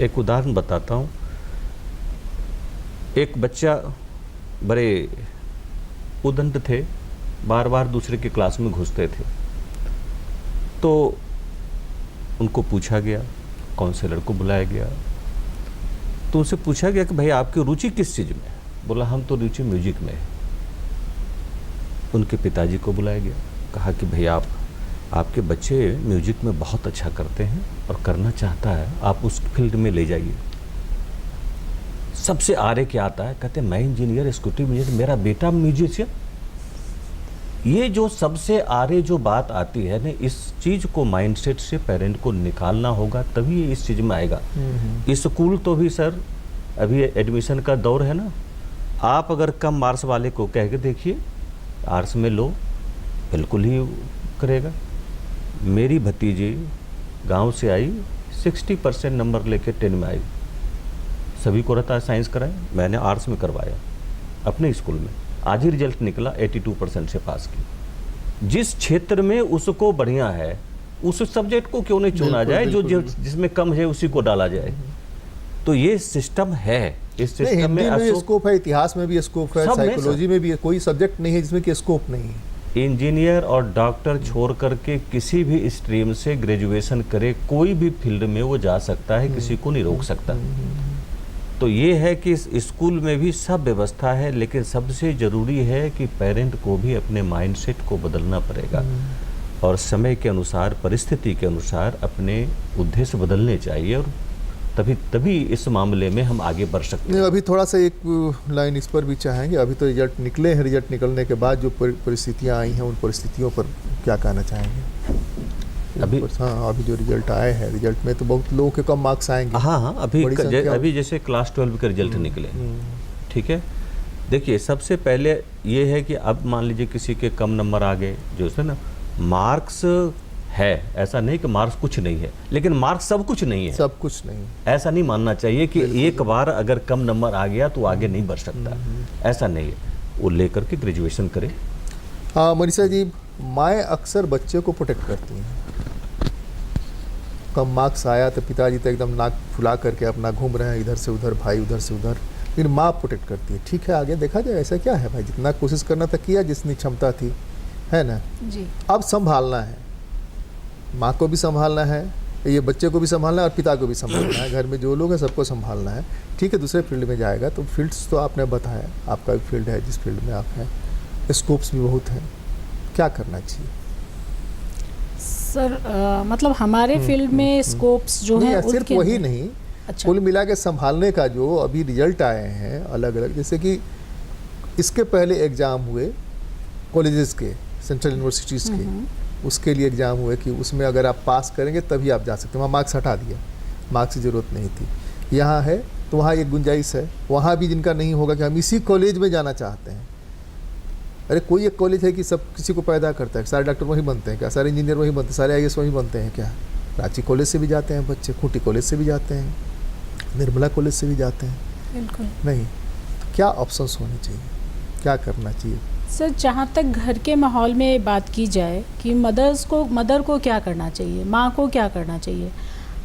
एक उदाहरण बताता हूँ। एक बच्चा बड़े उद्दंड थे, बार बार दूसरे के क्लास में घुसते थे, तो उनको पूछा गया, काउंसलर को बुलाया गया, तो उनसे पूछा गया कि भाई आपकी रुचि किस चीज़ में है? बोला हम तो रुचि म्यूजिक में है। उनके पिताजी को बुलाया गया, कहा कि भाई आपके बच्चे म्यूजिक में बहुत अच्छा करते हैं और करना चाहता है, आप उस फील्ड में ले जाइए। सबसे आरे क्या आता है, कहते मैं इंजीनियर, एक्जीक्यूटिव इंजीनियर, मेरा बेटा म्यूजिशियन। ये जो सबसे आरे जो बात आती है ना, इस चीज़ को माइंडसेट से पेरेंट को निकालना होगा, तभी ये इस चीज़ में आएगा। स्कूल तो भी सर अभी एडमिशन का दौर है ना, आप अगर कम मार्क्स वाले को कह के देखिए आर्ट्स में लो, बिल्कुल ही करेगा। मेरी भतीजी गांव से आई, 60% नंबर लेके 10 में आई। सभी को रहता है साइंस कराएं, मैंने आर्ट्स में करवाया अपने स्कूल में। आज ही रिजल्ट निकला, 82% से पास की। जिस क्षेत्र में उसको बढ़िया है, उस सब्जेक्ट को क्यों नहीं चुना जाए, जो जिसमें कम है उसी को डाला जाए। तो ये सिस्टम है, इस सिस्टम में स्कोप है, इतिहास में भी स्कोप है, साइकोलॉजी में भी है, कोई सब्जेक्ट नहीं है जिसमें कि स्कोप नहीं है। इंजीनियर और डॉक्टर छोड़ करके किसी भी स्ट्रीम से ग्रेजुएशन करे, कोई भी फील्ड में वो जा सकता है, किसी को नहीं रोक सकता। तो ये है कि इस स्कूल में भी सब व्यवस्था है, लेकिन सबसे ज़रूरी है कि पेरेंट को भी अपने माइंडसेट को बदलना पड़ेगा और समय के अनुसार, परिस्थिति के अनुसार अपने उद्देश्य बदलने चाहिए, और तभी इस मामले में हम आगे बढ़ सकते हैं। अभी थोड़ा सा एक लाइन इस पर भी चाहेंगे। अभी तो रिजल्ट निकले हैं, रिजल्ट निकलने के बाद जो परिस्थितियाँ आई हैं, उन परिस्थितियों पर क्या कहना चाहेंगे? अभी जो रिजल्ट आए हैं, रिजल्ट में तो बहुत लोगों के कम मार्क्स आएंगे। हाँ, अभी जैसे क्लास 12 के रिजल्ट निकले, ठीक है। देखिए, सबसे पहले ये है कि अब मान लीजिए किसी के कम नंबर आ गए, जो है ना, मार्क्स है, ऐसा नहीं कि मार्क्स कुछ नहीं है, लेकिन मार्क्स सब कुछ नहीं है। सब कुछ नहीं, ऐसा नहीं मानना चाहिए कि एक बार अगर कम नंबर आ गया तो आगे नहीं बढ़ सकता, ऐसा नहीं है। वो लेकर के ग्रेजुएशन करे। हाँ मनीषा जी, माएँ अक्सर बच्चे को प्रोटेक्ट करती हैं। कम मार्क्स आया तो पिताजी तो एकदम नाक फुला करके अपना घूम रहे हैं, इधर से उधर, भाई उधर से उधर, लेकिन माँ प्रोटेक्ट करती है। ठीक है, आगे देखा जाए, ऐसा क्या है भाई, जितना कोशिश करना था किया, जितनी क्षमता थी, है ना जी। अब संभालना है, माँ को भी संभालना है, ये बच्चे को भी संभालना है और पिता को भी संभालना है, घर में जो लोग हैं सबको संभालना है। ठीक है, दूसरे फील्ड में जाएगा तो फील्ड्स तो आपने बताया, आपका भी फील्ड है जिस फील्ड में आप हैं, स्कोप्स भी बहुत हैं, क्या करना चाहिए सर? मतलब हमारे फील्ड में स्कोप्स जो हैं सिर्फ वही नहीं, अच्छा, कुल मिला के संभालने का जो अभी रिजल्ट आए हैं अलग अलग, जैसे कि इसके पहले एग्ज़ाम हुए कॉलेजेस के, सेंट्रल यूनिवर्सिटीज़ के, उसके लिए एग्ज़ाम हुए कि उसमें अगर आप पास करेंगे तभी आप जा सकते हैं। वहाँ मार्क्स हटा दिया, मार्क्स की ज़रूरत नहीं थी। यहाँ है तो वहाँ एक गुंजाइश है, वहाँ भी जिनका नहीं होगा कि हम इसी कॉलेज में जाना चाहते हैं। अरे कोई एक कॉलेज है कि सब किसी को पैदा करता है, सारे डॉक्टर वहीं बनते हैं क्या, सारे इंजीनियर वहीं बनते हैं, सारे IAS वहीं बनते हैं क्या? रांची कॉलेज से भी जाते हैं बच्चे, खूंटी कॉलेज से भी जाते हैं, निर्मला कॉलेज से भी जाते हैं। बिल्कुल नहीं, क्या ऑप्शंस होने चाहिए, क्या करना चाहिए? सर, जहाँ तक घर के माहौल में बात की जाए कि मदर को क्या करना चाहिए, माँ को क्या करना चाहिए,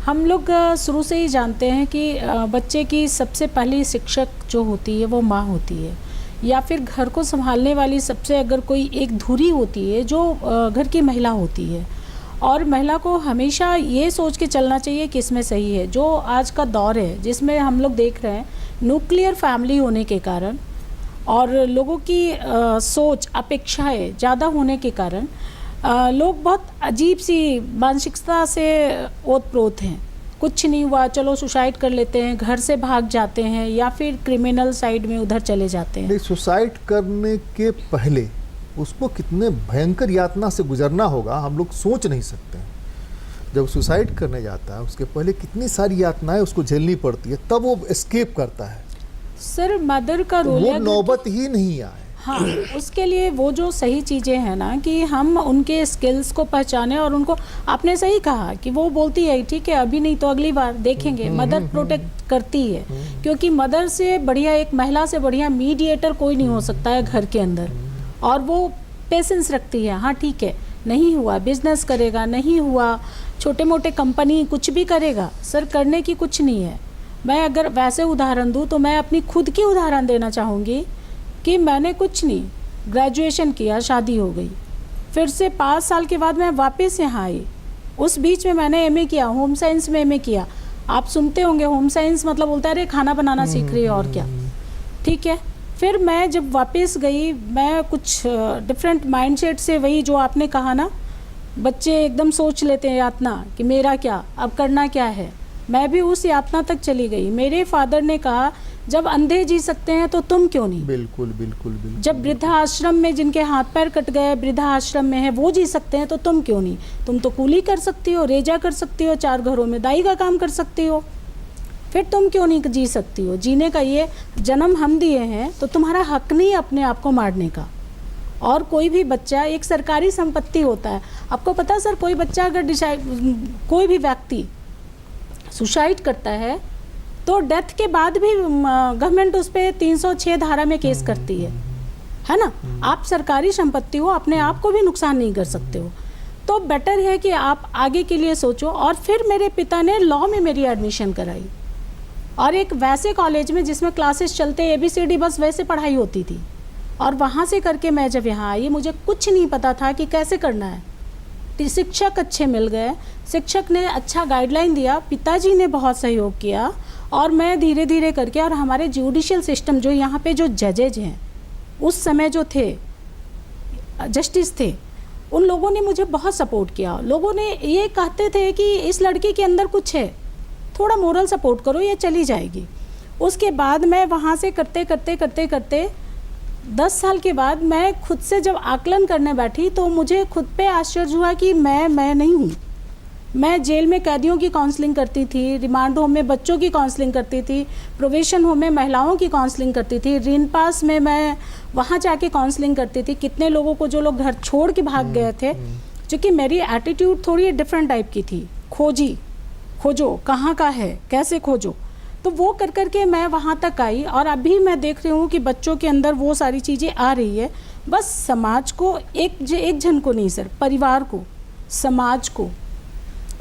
हम लोग शुरू से ही जानते हैं कि बच्चे की सबसे पहली शिक्षक जो होती है वो माँ होती है, या फिर घर को संभालने वाली सबसे अगर कोई एक धुरी होती है जो घर की महिला होती है। और महिला को हमेशा ये सोच के चलना चाहिए कि इसमें सही है। जो आज का दौर है जिसमें हम लोग देख रहे हैं, न्यूक्लियर फैमिली होने के कारण और लोगों की सोच अपेक्षाएं ज़्यादा होने के कारण लोग बहुत अजीब सी मानसिकता से ओतप्रोत हैं। कुछ नहीं हुआ, चलो सुसाइड कर लेते हैं, घर से भाग जाते हैं, या फिर क्रिमिनल साइड में उधर चले जाते हैं। नहीं, सुसाइड करने के पहले उसको कितने भयंकर यातना से गुजरना होगा हम लोग सोच नहीं सकते हैं। जब सुसाइड करने जाता है उसके पहले कितनी सारी यातनाएं उसको झेलनी पड़ती है, तब वो एस्केप करता है। सर, मदर का रोल वो नौबत ही नहीं आए। हाँ, उसके लिए वो जो सही चीज़ें हैं ना कि हम उनके स्किल्स को पहचाने, और उनको आपने सही कहा कि वो बोलती है ठीक है अभी नहीं तो अगली बार देखेंगे, मदर प्रोटेक्ट करती है, क्योंकि मदर से बढ़िया, एक महिला से बढ़िया मीडिएटर कोई नहीं हो सकता है घर के अंदर, और वो पेशेंस रखती है। हाँ ठीक है, नहीं हुआ बिजनेस करेगा, नहीं हुआ छोटे मोटे कंपनी कुछ भी करेगा, सर करने की कुछ नहीं है। मैं अगर वैसे उदाहरण दूँ तो मैं अपनी खुद की उदाहरण देना चाहूँगी कि मैंने कुछ नहीं, ग्रेजुएशन किया, शादी हो गई, फिर से 5 साल के बाद मैं वापस यहाँ आई। उस बीच में मैंने एमए किया, होम साइंस में एमए किया। आप सुनते होंगे होम साइंस मतलब बोलता है अरे खाना बनाना सीख रही है और क्या, ठीक है। फिर मैं जब वापस गई, मैं कुछ डिफरेंट माइंडसेट से, वही जो आपने कहा ना, बच्चे एकदम सोच लेते हैं यातना कि मेरा क्या, अब करना क्या है। मैं भी उस यातना तक चली गई। मेरे फादर ने कहा जब अंधे जी सकते हैं तो तुम क्यों नहीं। बिल्कुल बिल्कुल बिल्कुल। जब वृद्धाश्रम में जिनके हाथ पैर कट गए, वृद्धाश्रम में है, वो जी सकते हैं तो तुम क्यों नहीं। तुम तो कूली कर सकती हो, रेजा कर सकती हो, 4 घरों में दाई का काम कर सकती हो, फिर तुम क्यों नहीं जी सकती हो। जीने का ये जन्म हम दिए हैं तो तुम्हारा हक नहीं अपने आप को मारने का। और कोई भी बच्चा एक सरकारी संपत्ति होता है। आपको पता है सर, कोई बच्चा अगर कोई भी व्यक्ति सुसाइड करता है तो डेथ के बाद भी गवर्नमेंट उस पर 306 धारा में केस करती है ना। आप सरकारी संपत्ति हो, अपने आप को भी नुकसान नहीं कर सकते हो, तो बेटर है कि आप आगे के लिए सोचो। और फिर मेरे पिता ने लॉ में मेरी एडमिशन कराई, और एक वैसे कॉलेज में जिसमें क्लासेस चलते, ABCD बस वैसे पढ़ाई होती थी। और वहाँ से करके मैं जब यहाँ आई, मुझे कुछ नहीं पता था कि कैसे करना है। शिक्षक अच्छे मिल गए, शिक्षक ने अच्छा गाइडलाइन दिया, पिताजी ने बहुत सहयोग किया, और मैं धीरे धीरे करके, और हमारे जुडिशियल सिस्टम जो यहाँ पे जो जजेज हैं उस समय जो थे, जस्टिस थे, उन लोगों ने मुझे बहुत सपोर्ट किया। लोगों ने ये कहते थे कि इस लड़की के अंदर कुछ है, थोड़ा मोरल सपोर्ट करो, ये चली जाएगी। उसके बाद मैं वहाँ से करते करते करते करते 10 साल के बाद मैं खुद से जब आकलन करने बैठी तो मुझे खुद पे आश्चर्य हुआ कि मैं नहीं हूँ। मैं जेल में कैदियों की काउंसलिंग करती थी, रिमांड होम में बच्चों की काउंसलिंग करती थी, प्रोबेशन होम में महिलाओं की काउंसलिंग करती थी, रीन पास में मैं वहाँ जाके काउंसलिंग करती थी। कितने लोगों को जो लोग घर छोड़ के भाग गए थे, क्योंकि मेरी एटीट्यूड थोड़ी डिफरेंट टाइप की थी, खोजो कहाँ का है, कैसे खोजो। तो वो कर करके मैं वहाँ तक आई, और अभी मैं देख रही हूँ कि बच्चों के अंदर वो सारी चीज़ें आ रही है। बस समाज को, एक जन को नहीं सर, परिवार को, समाज को,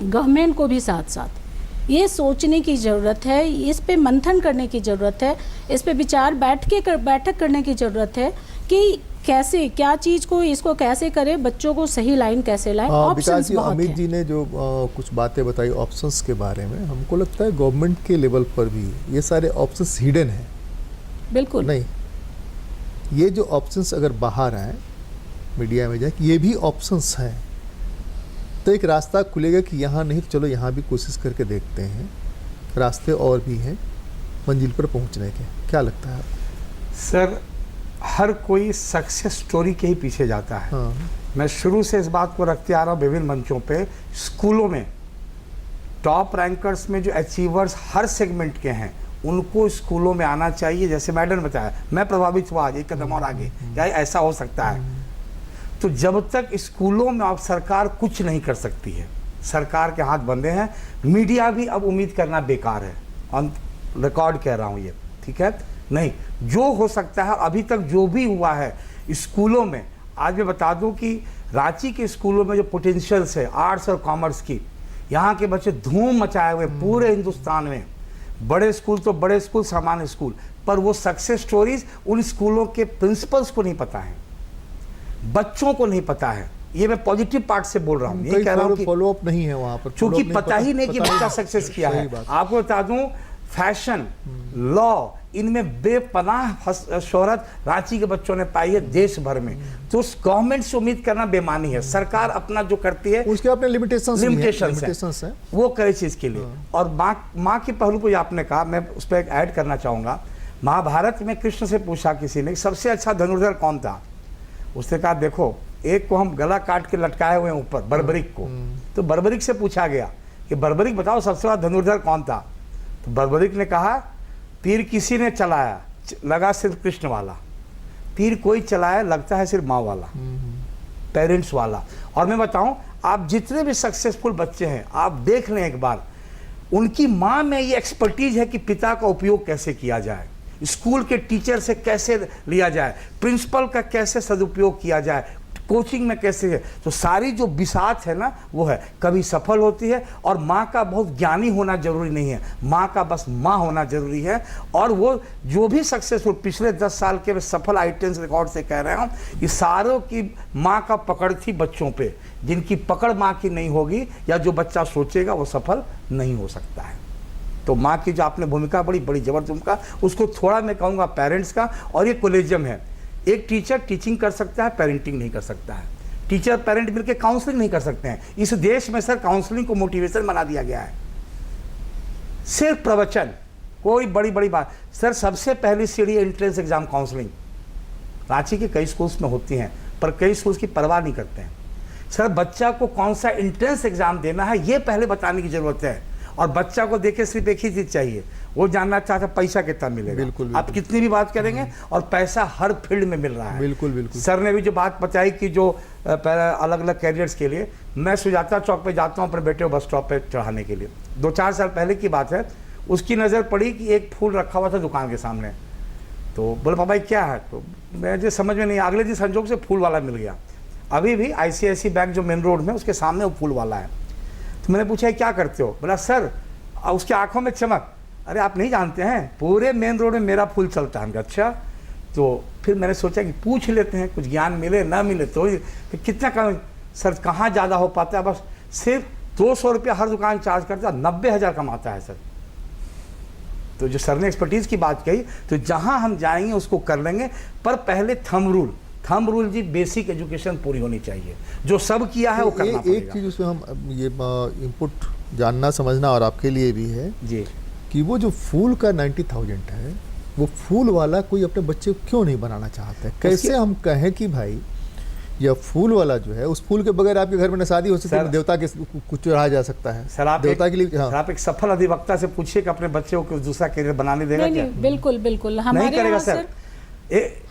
गवर्नमेंट को भी साथ साथ ये सोचने की ज़रूरत है, इस पे मंथन करने की ज़रूरत है, इस पे विचार बैठक करने की ज़रूरत है कि कैसे, क्या चीज़ को, इसको कैसे करें, बच्चों को सही लाइन कैसे लाएं। ऑप्शंस बहुत अमित हैं। जी ने जो कुछ बातें बताई ऑप्शंस के बारे में, हमको लगता है गवर्नमेंट के लेवल पर भी ये सारे ऑप्शंस हिडन हैं। बिल्कुल नहीं, ये जो ऑप्शंस अगर बाहर आए, मीडिया में जाए कि ये भी ऑप्शंस हैं, तो एक रास्ता खुलेगा कि यहाँ नहीं, चलो यहाँ भी कोशिश करके देखते हैं, रास्ते और भी हैं मंजिल पर पहुँचने के। क्या लगता है आपको? सर, हर कोई सक्सेस स्टोरी के ही पीछे जाता है। हाँ। मैं शुरू से इस बात को रखते आ रहा हूँ विभिन्न मंचों पे। स्कूलों में टॉप रैंकर्स में जो अचीवर्स हर सेगमेंट के हैं, उनको स्कूलों में आना चाहिए। जैसे मैडम ने बताया, मैं प्रभावित हुआ आज एक कदम और आगे, या ऐसा हो सकता है। तो जब तक स्कूलों में आप सरकार कुछ नहीं कर सकती है, सरकार के हाथ बंधे हैं। मीडिया भी अब उम्मीद करना बेकार है, ऑन रिकॉर्ड कह रहा हूँ ये, ठीक है। नहीं, जो हो सकता है, अभी तक जो भी हुआ है स्कूलों में, आज मैं बता दूं कि रांची के स्कूलों में जो पोटेंशियल्स है आर्ट्स और कॉमर्स की, यहाँ के बच्चे धूम मचाए हुए पूरे हिंदुस्तान में। बड़े स्कूल तो बड़े स्कूल, सामान्य स्कूल, पर वो सक्सेस स्टोरीज उन स्कूलों के प्रिंसिपल्स को नहीं पता है, बच्चों को नहीं पता है। ये मैं पॉजिटिव पार्ट से बोल रहा हूँ, ये कह रहा हूँ कि फॉलो अप नहीं है वहाँ पर, क्योंकि पता ही नहीं कि बच्चा सक्सेस किया है। आपको बता दूं, फैशन, लॉ, इनमें बेपनाह शोहरत रांची के बच्चों ने पाई है देश भर में। तो उस गवर्नमेंट से उम्मीद करना बेमानी है। सरकार अपना जो करती है, उसके अपने लिमिटेशंस है, वो करे चीज के लिए। और माँ के पहलू को आपने कहा, मैं उस पर एक ऐड करना चाहूंगा। महाभारत में कृष्ण से पूछा किसी ने, सबसे अच्छा धनुर्धर कौन था? उसने कहा, देखो, एक को हम गला काट के लटकाए हुए हैं ऊपर, बर्बरिक को। तो बर्बरिक से पूछा गया कि बर्बरिक बताओ सबसे बड़ा धनुर्धर कौन था? तो बर्बरिक ने कहा, तीर किसी ने चलाया, लगा सिर्फ कृष्ण वाला। तीर कोई चलाए लगता है सिर्फ माँ वाला, पेरेंट्स वाला। और मैं बताऊं, आप जितने भी सक्सेसफुल बच्चे हैं आप देख लें एक बार, उनकी माँ में ये एक्सपर्टीज है कि पिता का उपयोग कैसे किया जाए, स्कूल के टीचर से कैसे लिया जाए, प्रिंसिपल का कैसे सदुपयोग किया जाए, कोचिंग में कैसे है। तो सारी जो बिसात है ना वो है, कभी सफल होती है। और माँ का बहुत ज्ञानी होना जरूरी नहीं है, माँ का बस माँ होना जरूरी है। और वो जो भी सक्सेसफुल पिछले 10 साल के सफल आइटेम्स रिकॉर्ड से कह रहे हूँ, ये सारों की माँ का पकड़ थी बच्चों पे। जिनकी पकड़ माँ की नहीं होगी या जो बच्चा सोचेगा वो सफल नहीं हो सकता है। तो माँ की जो आपने भूमिका बड़ी बड़ी जबरदस्त भूमिका, उसको थोड़ा मैं कहूँगा पेरेंट्स का। और ये कोलेजियम है, एक टीचर टीचिंग कर सकता है, पेरेंटिंग नहीं कर सकता है। टीचर पेरेंट मिलकर काउंसलिंग नहीं कर सकते हैं। इस देश में सर काउंसलिंग को मोटिवेशन बना दिया गया है, सिर्फ प्रवचन, कोई बड़ी बड़ी बात। सर सबसे पहली सीढ़ी एंट्रेंस एग्जाम काउंसलिंग रांची के कई स्कूल्स में होती हैं, पर कई स्कूल्स की परवाह नहीं करते हैं। सर बच्चा को कौन सा एंट्रेंस एग्जाम देना है ये पहले बताने की जरूरत है। और बच्चा को देखे सिर्फ एक ही चीज चाहिए, वो जानना चाहता पैसा कितना मिलेगा। बिल्कुल, आप कितनी भी बात करेंगे और पैसा हर फील्ड में मिल रहा है। बिल्कुल बिल्कुल। सर ने भी जो बात बताई कि जो अलग अलग कैरियर्स के लिए, मैं सुजाता चौक पे जाता हूँ अपने बेटे को बस स्टॉप पे चढ़ाने के लिए, 2-4 साल पहले की बात है। उसकी नज़र पड़ी कि एक फूल रखा हुआ था दुकान के सामने, तो बोले पापा ये क्या है? तो मुझे समझ में नहीं, अगले दिन संजोग से फूल वाला मिल गया। अभी भी ICICI बैंक जो मेन रोड में उसके सामने वो फूल वाला है। तो मैंने पूछा क्या करते हो? बोला सर, उसके आंखों में चमक, अरे आप नहीं जानते हैं पूरे मेन रोड में मेरा फूल चलता है। अच्छा, तो फिर मैंने सोचा कि पूछ लेते हैं, कुछ ज्ञान मिले ना मिले तो कितना कम। सर कहाँ ज़्यादा हो पाता है, बस सिर्फ 200 रुपया हर दुकान चार्ज करता है, 90,000 कमाता है सर। तो जो सर ने एक्सपर्टीज़ की बात कही, तो जहाँ हम जाएंगे उसको कर लेंगे, पर पहले थंब रूल जी, बेसिक एजुकेशन पूरी होनी चाहिए। जो सब किया है वो करना पड़ेगा। एक चीज़ उसमें हम ये इनपुट जानना समझना और आपके लिए भी है जी, कि वो जो फूल का 90,000 है, वो फूल वाला कोई अपने बच्चे को क्यों नहीं बनाना चाहता है? कैसे हम कहें कि भाई यह फूल वाला जो है, उस फूल के बगैर आपके घर में न शादी हो सकती है, देवता के कुछ चढ़ाया जा सकता है। सर आप देवता के लिए सर आप एक सफल अधिवक्ता से पूछिए कि अपने बच्चे को दूसरा करियर बनाने देगा नहीं, क्या? नहीं, बिल्कुल बिल्कुल। नहीं हमारे करेगा यहाँ सर।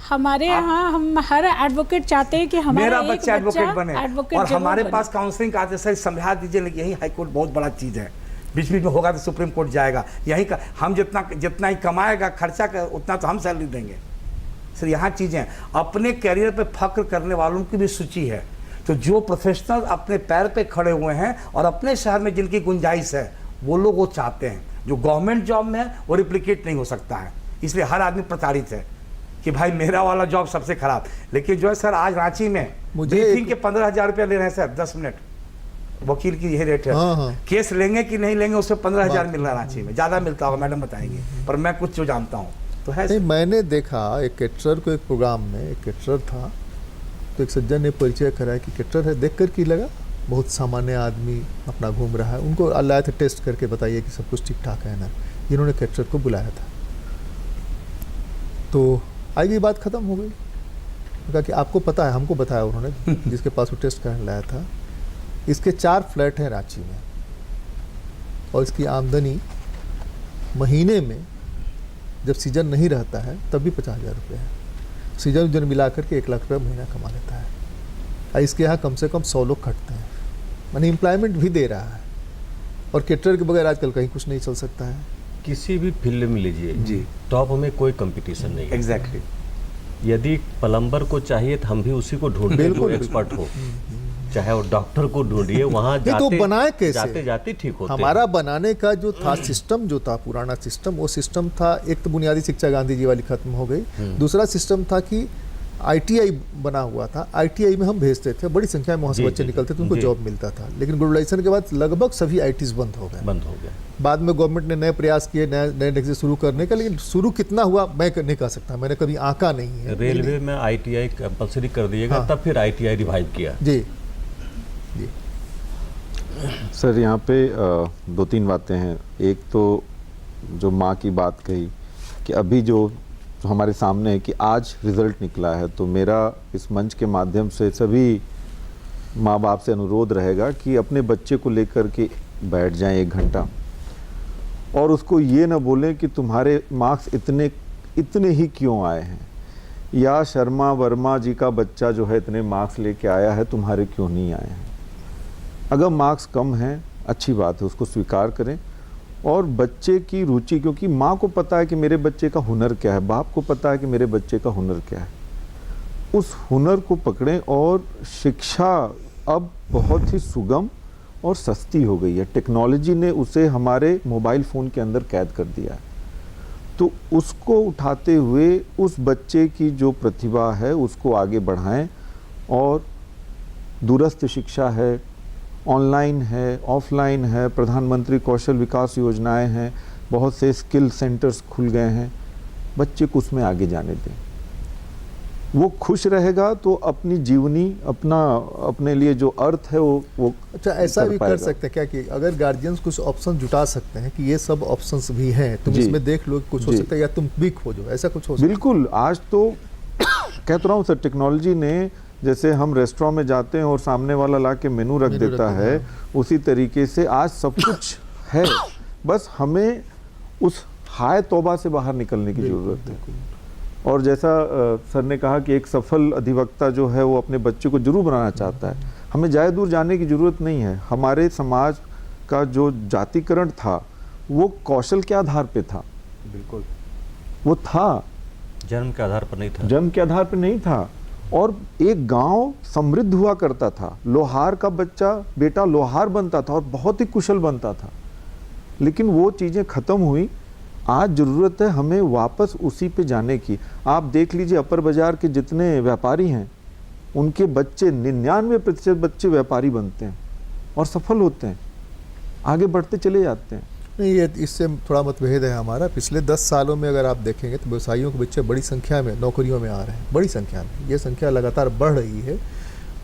हमारे यहाँ हम हर एडवोकेट चाहते हैं कि हमारा मेरा बच्चा एडवोकेट बने। एडवोकेट और जरूर हमारे बने। पास काउंसलिंग का आते सर समझा दीजिए, लेकिन यही हाई कोर्ट बहुत बड़ा चीज़ है, बीच बीच में होगा तो सुप्रीम कोर्ट जाएगा, यही का हम जितना ही कमाएगा खर्चा कर उतना तो हम सैलरी देंगे। सर यहाँ चीज़ें, अपने कैरियर पे फख्र करने वालों की भी सूची है। तो जो प्रोफेशनल अपने पैर पे खड़े हुए हैं और अपने शहर में जिनकी गुंजाइश है, वो लोग वो चाहते हैं। जो गवर्नमेंट जॉब में है वो रिप्लिकेट नहीं हो सकता है, इसलिए हर आदमी प्रताड़ित है कि भाई मेरा वाला जॉब सबसे खराब। लेकिन जो है सर आज रांची में मुझे के 15,000 रुपया ले रहे हैं सर, 10 मिनट, वकील की यही रेट है। हाँ। केस लेंगे कि नहीं लेंगे उसमें 15,000 मिल रहा है रांची में, ज़्यादा मिलता होगा मैडम बताएंगे, पर मैं कुछ जो जानता हूँ तो है। नहीं, मैंने देखा एक कैटरर को, एक प्रोग्राम में एक कैटरर था, तो एक सज्जन ने परिचय कराया कि कैटरर है, देख कर की लगा बहुत सामान्य आदमी अपना घूम रहा है। उनको अल्लाह थे टेस्ट करके बताइए कि सब कुछ ठीक ठाक है ना। इन्होंने कैटरर को बुलाया था, तो आई गई बात ख़त्म हो गई। कहा कि आपको पता है, हमको बताया उन्होंने जिसके पास वो टेस्ट करने लाया था, इसके 4 फ्लैट हैं रांची में और इसकी आमदनी महीने में जब सीजन नहीं रहता है तब भी 50,000 रुपये है। सीजन मिला करके 1 लाख रुपये महीना कमा लेता है। और इसके यहाँ कम से कम 100 लोग खटते हैं, माने एम्प्लॉयमेंट भी दे रहा है। और कैटरर के बगैर आजकल कहीं कुछ नहीं चल सकता है। किसी भी फील्ड में लीजिए जी, टॉप में कोई कंपटीशन नहीं है। एग्जैक्टली। यदि प्लम्बर को चाहिए तो हम भी उसी को ढूंढिए जो एक्सपर्ट हो, चाहे वो डॉक्टर को ढूंढिए, वहाँ तो बनाए कैसे? जाते जाते ठीक होते हमारा बनाने का जो था सिस्टम, जो था पुराना सिस्टम, वो सिस्टम था, एक तो बुनियादी शिक्षा गांधी जी वाली खत्म हो गई, दूसरा सिस्टम था कि ITI बना हुआ था। ITI में हम भेजते थे, बड़ी संख्या में वहाँ से बच्चे निकलते थे, उनको जॉब मिलता था। लेकिन ग्लोबलाइजेशन के बाद लगभग सभी ITs बंद हो गए। बाद में गवर्नमेंट ने नए प्रयास किए नए नए शुरू करने का, लेकिन शुरू कितना हुआ मैं नहीं कह सकता, मैंने कभी आंका नहीं है। रेलवे में ITI कंपलसरी कर दिएगा, हाँ। तब फिर ITI रिवाइव किया। जी जी सर, यहाँ पे 2-3 बातें हैं। एक तो जो माँ की बात कही कि अभी जो हमारे सामने है कि आज रिज़ल्ट निकला है, तो मेरा इस मंच के माध्यम से सभी माँ बाप से अनुरोध रहेगा कि अपने बच्चे को लेकर के बैठ जाएं 1 घंटा और उसको ये ना बोलें कि तुम्हारे मार्क्स इतने ही क्यों आए हैं, या शर्मा वर्मा जी का बच्चा जो है इतने मार्क्स लेके आया है, तुम्हारे क्यों नहीं आए हैं। अगर मार्क्स कम हैं, अच्छी बात है, उसको स्वीकार करें। और बच्चे की रुचि, क्योंकि माँ को पता है कि मेरे बच्चे का हुनर क्या है, बाप को पता है कि मेरे बच्चे का हुनर क्या है, उस हुनर को पकड़ें। और शिक्षा अब बहुत ही सुगम और सस्ती हो गई है, टेक्नोलॉजी ने उसे हमारे मोबाइल फ़ोन के अंदर कैद कर दिया है। तो उसको उठाते हुए उस बच्चे की जो प्रतिभा है उसको आगे बढ़ाएं। और दूरस्थ शिक्षा है, ऑनलाइन है, ऑफलाइन है, प्रधानमंत्री कौशल विकास योजनाएं हैं, बहुत से स्किल सेंटर्स खुल गए हैं, बच्चे को उसमें आगे जाने दें। वो खुश रहेगा तो अपनी जीवनी, अपने लिए जो अर्थ है वो अच्छा, ऐसा भी कर पाएगा। सकते हैं क्या कि अगर गार्जियंस कुछ ऑप्शन जुटा सकते हैं कि ये सब ऑप्शंस भी हैं, तुम जी। इसमें देख लो, कुछ हो जी। सकता है, या तुम भी खोजो, ऐसा कुछ हो सकता है? बिल्कुल। आज तो कह तो रहा हूँ सर, टेक्नोलॉजी ने, जैसे हम रेस्टोरेंट में जाते हैं और सामने वाला ला के मेनू रख मेनू देता रख है, देता उसी तरीके से आज सब कुछ है। बस हमें उस हाय तौबा से बाहर निकलने की ज़रूरत है। और जैसा सर ने कहा कि एक सफल अधिवक्ता जो है वो अपने बच्चे को जरूर बनाना चाहता है। हमें ज़्यादा दूर जाने की ज़रूरत नहीं है। हमारे समाज का जो जातिकरण था वो कौशल के आधार पे था, बिल्कुल वो था, जन्म के आधार पर नहीं था। जन्म के आधार पर नहीं था। और एक गांव समृद्ध हुआ करता था, लोहार का बेटा लोहार बनता था और बहुत ही कुशल बनता था। लेकिन वो चीज़ें ख़त्म हुई। आज ज़रूरत है हमें वापस उसी पे जाने की। आप देख लीजिए, अपर बाज़ार के जितने व्यापारी हैं उनके बच्चे 99% बच्चे व्यापारी बनते हैं और सफल होते हैं, आगे बढ़ते चले जाते हैं। नहीं, ये इससे थोड़ा मतभेद है हमारा। पिछले 10 सालों में अगर आप देखेंगे तो व्यवसायियों के बच्चे बड़ी संख्या में नौकरियों में आ रहे हैं, बड़ी संख्या में। ये संख्या लगातार बढ़ रही है।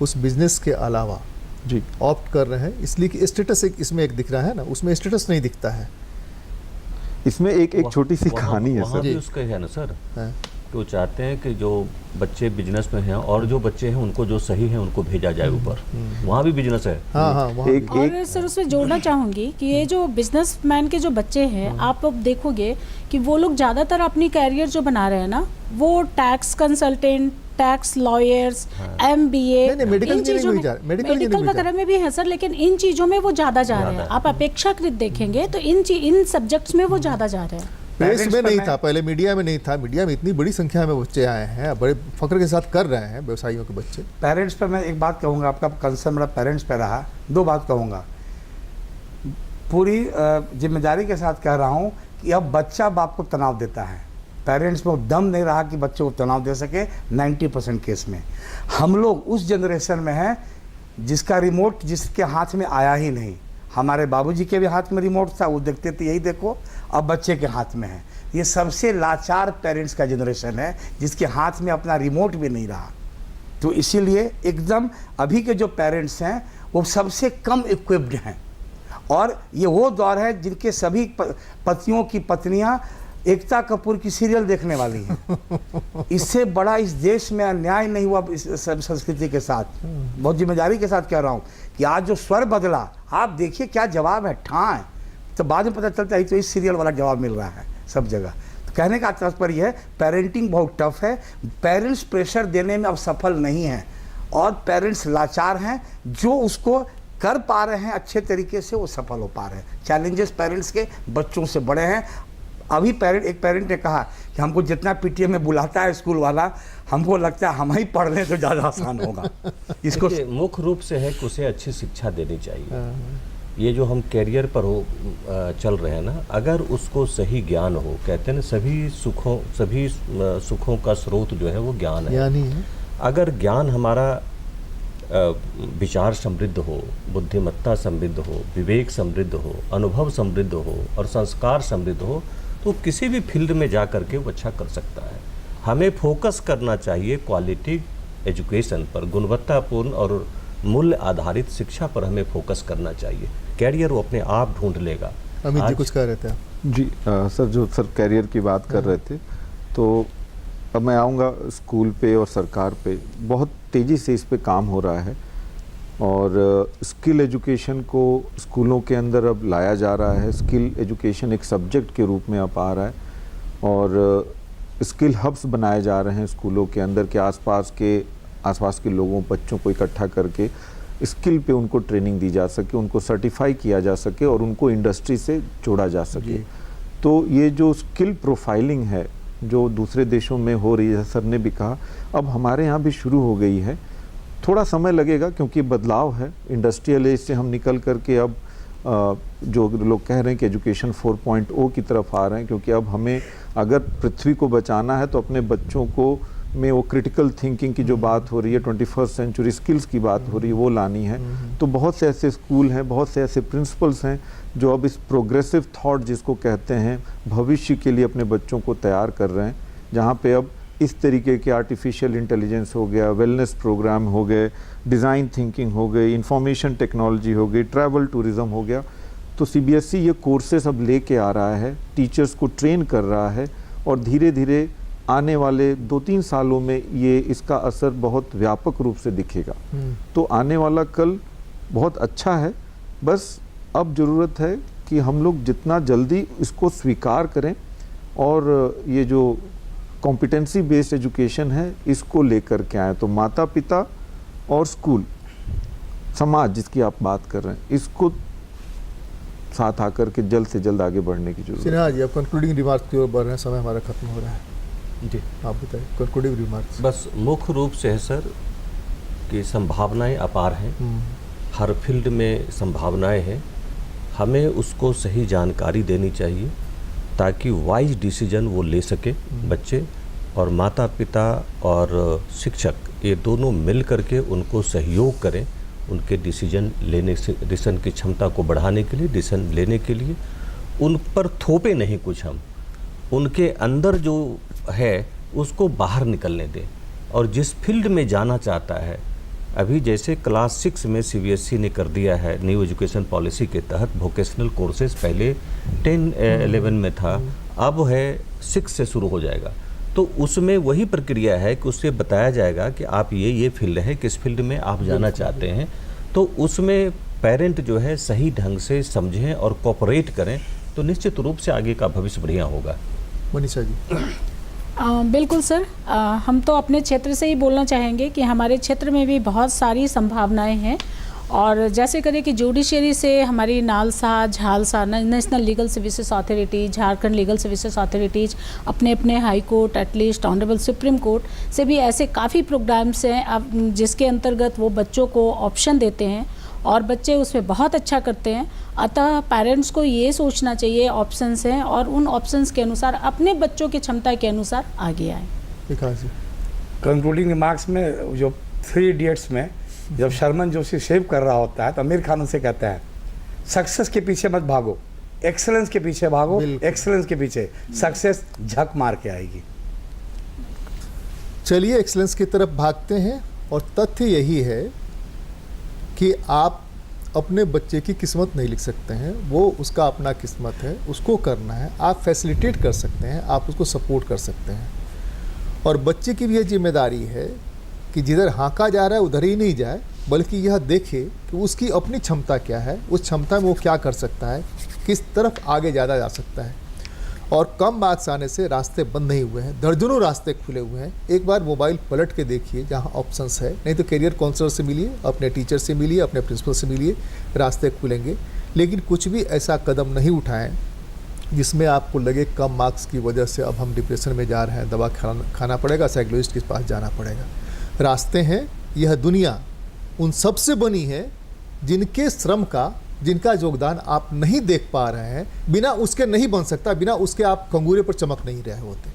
उस बिजनेस के अलावा जी, ऑप्ट कर रहे हैं, इसलिए कि स्टेटस इसमें एक दिख रहा है ना, उसमें स्टेटस नहीं दिखता है। इसमें एक छोटी सी वहाँ- कहानी है वहाँ सर। भी उसका है ना सर, हाँ। कि वो चाहते हैं कि जो बच्चे बिजनेस में हैं और जो बच्चे हैं उनको जो सही है उनको भेजा जाए ऊपर। वहाँ भी बिजनेस है। हाँ हाँ, वहाँ एक और सर उसमें जोड़ना चाहूँगी कि ये जो बिजनेसमैन के जो बच्चे हैं, आप अब देखोगे कि वो लोग ज़्यादातर अपनी कैरियर जो बना रहे हैं ना, वो tax consultant, tax lawyers, MBA, नहीं, मेडिकल इन इंजीनियरिंग चीज़ों में में, जा रहे हैं, मेडिकल मेडिकल इंजीनियरिंग में वगैरह में भी है सर, लेकिन इन चीज़ों में वो ज़्यादा जा रहे हैं। आप अपेक्षाकृत देखेंगे तो इन सब्जेक्ट्स में वो ज़्यादा जा रहे हैं। प्रेस पेरेंट्स में पर नहीं मैं- था, पहले मीडिया में नहीं था। मीडिया में इतनी बड़ी संख्या में बच्चे आए हैं, बड़े फख्र के साथ कर रहे हैं व्यवसायियों के बच्चे। पेरेंट्स पे मैं एक बात कहूँगा, आपका कंसर्न मेरा पेरेंट्स पे रहा। 2 बात कहूँगा, पूरी जिम्मेदारी के साथ कह रहा हूँ कि अब बच्चा बाप को तनाव देता है। पेरेंट्स में दम नहीं रहा कि बच्चे को तनाव दे सके। 90% केस में हम लोग उस जनरेशन में हैं जिसका रिमोट जिसके हाथ में आया ही नहीं। हमारे बाबूजी के भी हाथ में रिमोट था, वो देखते थे यही देखो, अब बच्चे के हाथ में है। ये सबसे लाचार पेरेंट्स का जनरेशन है जिसके हाथ में अपना रिमोट भी नहीं रहा। तो इसीलिए एकदम अभी के जो पेरेंट्स हैं वो सबसे कम इक्विप्ड हैं। और ये वो दौर है जिनके सभी पतियों की पत्नियां एकता कपूर की सीरियल देखने वाली हैं। इससे बड़ा इस देश में अन्याय नहीं हुआ इस संस्कृति के साथ। बहुत जिम्मेदारी के साथ कह रहा हूँ कि आज जो स्वर बदला, आप देखिए क्या जवाब है, ठां है। तो बाद में पता चलता है तो इस सीरियल वाला जवाब मिल रहा है सब जगह। तो कहने का तात्पर्य है पेरेंटिंग बहुत टफ है। पेरेंट्स प्रेशर देने में अब सफल नहीं हैं और पेरेंट्स लाचार हैं। जो उसको कर पा रहे हैं अच्छे तरीके से वो सफल हो पा रहे हैं। चैलेंजेस पेरेंट्स के बच्चों से बड़े हैं। अभी एक पेरेंट ने कहा कि हमको जितना PTA में बुलाता है स्कूल वाला, हमको लगता है हम ही पढ़ लें तो ज़्यादा आसान होगा। इसको देखिए, मुख्य रूप से है कि उसे अच्छी शिक्षा देनी चाहिए। ये जो हम कैरियर पर चल रहे हैं ना, अगर उसको सही ज्ञान हो, कहते हैं ना सभी सुखों का स्रोत जो है वो ज्ञान है। यानी है अगर ज्ञान हमारा विचार समृद्ध हो, बुद्धिमत्ता समृद्ध हो, विवेक समृद्ध हो, अनुभव समृद्ध हो और संस्कार समृद्ध हो, तो किसी भी फील्ड में जा कर के वो अच्छा कर सकता है। हमें फोकस करना चाहिए क्वालिटी एजुकेशन पर, गुणवत्तापूर्ण और मूल्य आधारित शिक्षा पर हमें फोकस करना चाहिए। कैरियर वो अपने आप ढूंढ लेगा। अमित जी आज- कुछ कह रहे थे आप? जी सर, जो सर कैरियर की बात कर रहे थे, तो अब मैं आऊँगा स्कूल पे और सरकार पे। बहुत तेज़ी से इस पे काम हो रहा है और स्किल एजुकेशन को स्कूलों के अंदर अब लाया जा रहा है। स्किल एजुकेशन एक सब्जेक्ट के रूप में अब आ रहा है और स्किल हब्स बनाए जा रहे हैं स्कूलों के अंदर के आसपास के लोगों बच्चों को इकट्ठा करके स्किल पे उनको ट्रेनिंग दी जा सके, उनको सर्टिफाई किया जा सके और उनको इंडस्ट्री से जोड़ा जा सके। तो ये जो स्किल प्रोफाइलिंग है जो दूसरे देशों में हो रही है, सर ने भी कहा, अब हमारे यहाँ भी शुरू हो गई है। थोड़ा समय लगेगा क्योंकि बदलाव है, इंडस्ट्रियल एज से हम निकल करके अब जो लोग कह रहे हैं कि एजुकेशन 4.0 की तरफ आ रहे हैं, क्योंकि अब हमें अगर पृथ्वी को बचाना है तो अपने बच्चों को में वो क्रिटिकल थिंकिंग की जो बात हो रही है, 21st सेंचुरी स्किल्स की बात हो रही है, वो लानी है। तो बहुत से ऐसे स्कूल हैं, बहुत से ऐसे प्रिंसिपल्स हैं जो अब इस प्रोग्रेसिव थॉट जिसको कहते हैं भविष्य के लिए अपने बच्चों को तैयार कर रहे हैं, जहाँ पे अब इस तरीके के आर्टिफिशियल इंटेलिजेंस हो गया, वेलनेस प्रोग्राम हो गए, डिज़ाइन थिंकिंग हो गई, इंफॉर्मेशन टेक्नोलॉजी हो गई, ट्रैवल टूरिज़्म हो गया। तो CBSE ये कोर्सेज अब लेके आ रहा है, टीचर्स को ट्रेन कर रहा है और धीरे धीरे आने वाले 2-3 सालों में ये इसका असर बहुत व्यापक रूप से दिखेगा। तो आने वाला कल बहुत अच्छा है, बस अब ज़रूरत है कि हम लोग जितना जल्दी इसको स्वीकार करें और ये जो कॉम्पिटेंसी बेस्ड एजुकेशन है इसको लेकर के आए। तो माता पिता और स्कूल, समाज जिसकी आप बात कर रहे हैं, इसको साथ आकर के जल्द से जल्द आगे बढ़ने की जरूरत है। सिन्हा जी, अब कंक्लूडिंग रिमार्क्स की ओर बढ़ रहे हैं, समय हमारा खत्म हो रहा है जी। आप बताइए कंक्लूडिंग रिमार्क्स। बस मुख्य रूप से है सर कि संभावनाएं अपार हैं, हर फील्ड में संभावनाएं हैं, हमें उसको सही जानकारी देनी चाहिए ताकि वाइज डिसीजन वो ले सके बच्चे, और माता पिता और शिक्षक ये दोनों मिल करके उनको सहयोग करें उनके डिसीजन लेने से, डिसीजन की क्षमता को बढ़ाने के लिए, डिसीजन लेने के लिए। उन पर थोपे नहीं कुछ, हम उनके अंदर जो है उसको बाहर निकलने दें। और जिस फील्ड में जाना चाहता है, अभी जैसे क्लास 6 में CBSE ने कर दिया है न्यू एजुकेशन पॉलिसी के तहत वोकेशनल कोर्सेज, पहले 10-11 में था, अब है 6 से शुरू हो जाएगा। तो उसमें वही प्रक्रिया है कि उससे बताया जाएगा कि आप ये फील्ड है, किस फील्ड में आप जाना चाहते हैं। तो उसमें पेरेंट जो है सही ढंग से समझें और कोऑपरेट करें तो निश्चित रूप से आगे का भविष्य बढ़िया होगा। मनीषा जी। बिल्कुल सर, हम तो अपने क्षेत्र से ही बोलना चाहेंगे कि हमारे क्षेत्र में भी बहुत सारी संभावनाएं हैं। और जैसे करें कि जुडिशरी से हमारी NALSA, Jhalsa, national legal services authority, Jharkhand legal services authorities, अपने अपने high court, at least honourable supreme court से भी ऐसे काफ़ी प्रोग्राम्स हैं अब जिसके अंतर्गत वो बच्चों को ऑप्शन देते हैं और बच्चे उसमें बहुत अच्छा करते हैं। अतः पेरेंट्स को ये सोचना चाहिए ऑप्शंस हैं और उन ऑप्शंस के अनुसार अपने बच्चों की क्षमता के अनुसार आगे आएँ। विकास जी। कंक्लूडिंग रिमार्क्स में जो 3 इडियट्स में जब शर्मन जोशी सेव कर रहा होता है तो आमिर खान उनसे कहता है, सक्सेस के पीछे मत भागो, एक्सेलेंस के पीछे भागो, एक्सेलेंस के पीछे सक्सेस झक मार के आएगी। चलिए एक्सेलेंस की तरफ भागते हैं और तथ्य यही है कि आप अपने बच्चे की किस्मत नहीं लिख सकते हैं, वो उसका अपना किस्मत है, उसको करना है। आप फैसिलिटेट कर सकते हैं, आप उसको सपोर्ट कर सकते हैं। और बच्चे की भी ये जिम्मेदारी है कि जिधर हाँका जा रहा है उधर ही नहीं जाए, बल्कि यह देखे कि उसकी अपनी क्षमता क्या है, उस क्षमता में वो क्या कर सकता है, किस तरफ आगे ज़्यादा जा सकता है। और कम मार्क्स आने से रास्ते बंद नहीं हुए हैं, दर्जनों रास्ते खुले हुए हैं। एक बार मोबाइल पलट के देखिए जहाँ ऑप्शंस है, नहीं तो करियर काउंसलर से मिलिए, अपने टीचर से मिलिए, अपने प्रिंसिपल से मिलिए, रास्ते खुलेंगे। लेकिन कुछ भी ऐसा कदम नहीं उठाएं जिसमें आपको लगे कम मार्क्स की वजह से अब हम डिप्रेशन में जा रहे हैं, दवा खाना पड़ेगा, साइकोलॉजिस्ट के पास जाना पड़ेगा। रास्ते हैं, यह दुनिया उन सब से बनी है जिनके श्रम का, जिनका योगदान आप नहीं देख पा रहे हैं। बिना उसके नहीं बन सकता, बिना उसके आप कंगूरे पर चमक नहीं रहे होते।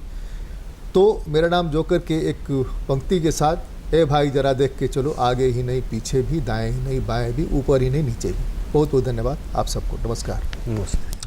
तो मेरा नाम जोकर के एक पंक्ति के साथ, ए भाई जरा देख के चलो, आगे ही नहीं पीछे भी, दाएं ही नहीं बाएं भी, ऊपर ही नहीं नीचे भी। बहुत बहुत धन्यवाद आप सबको। नमस्कार। नमस्ते।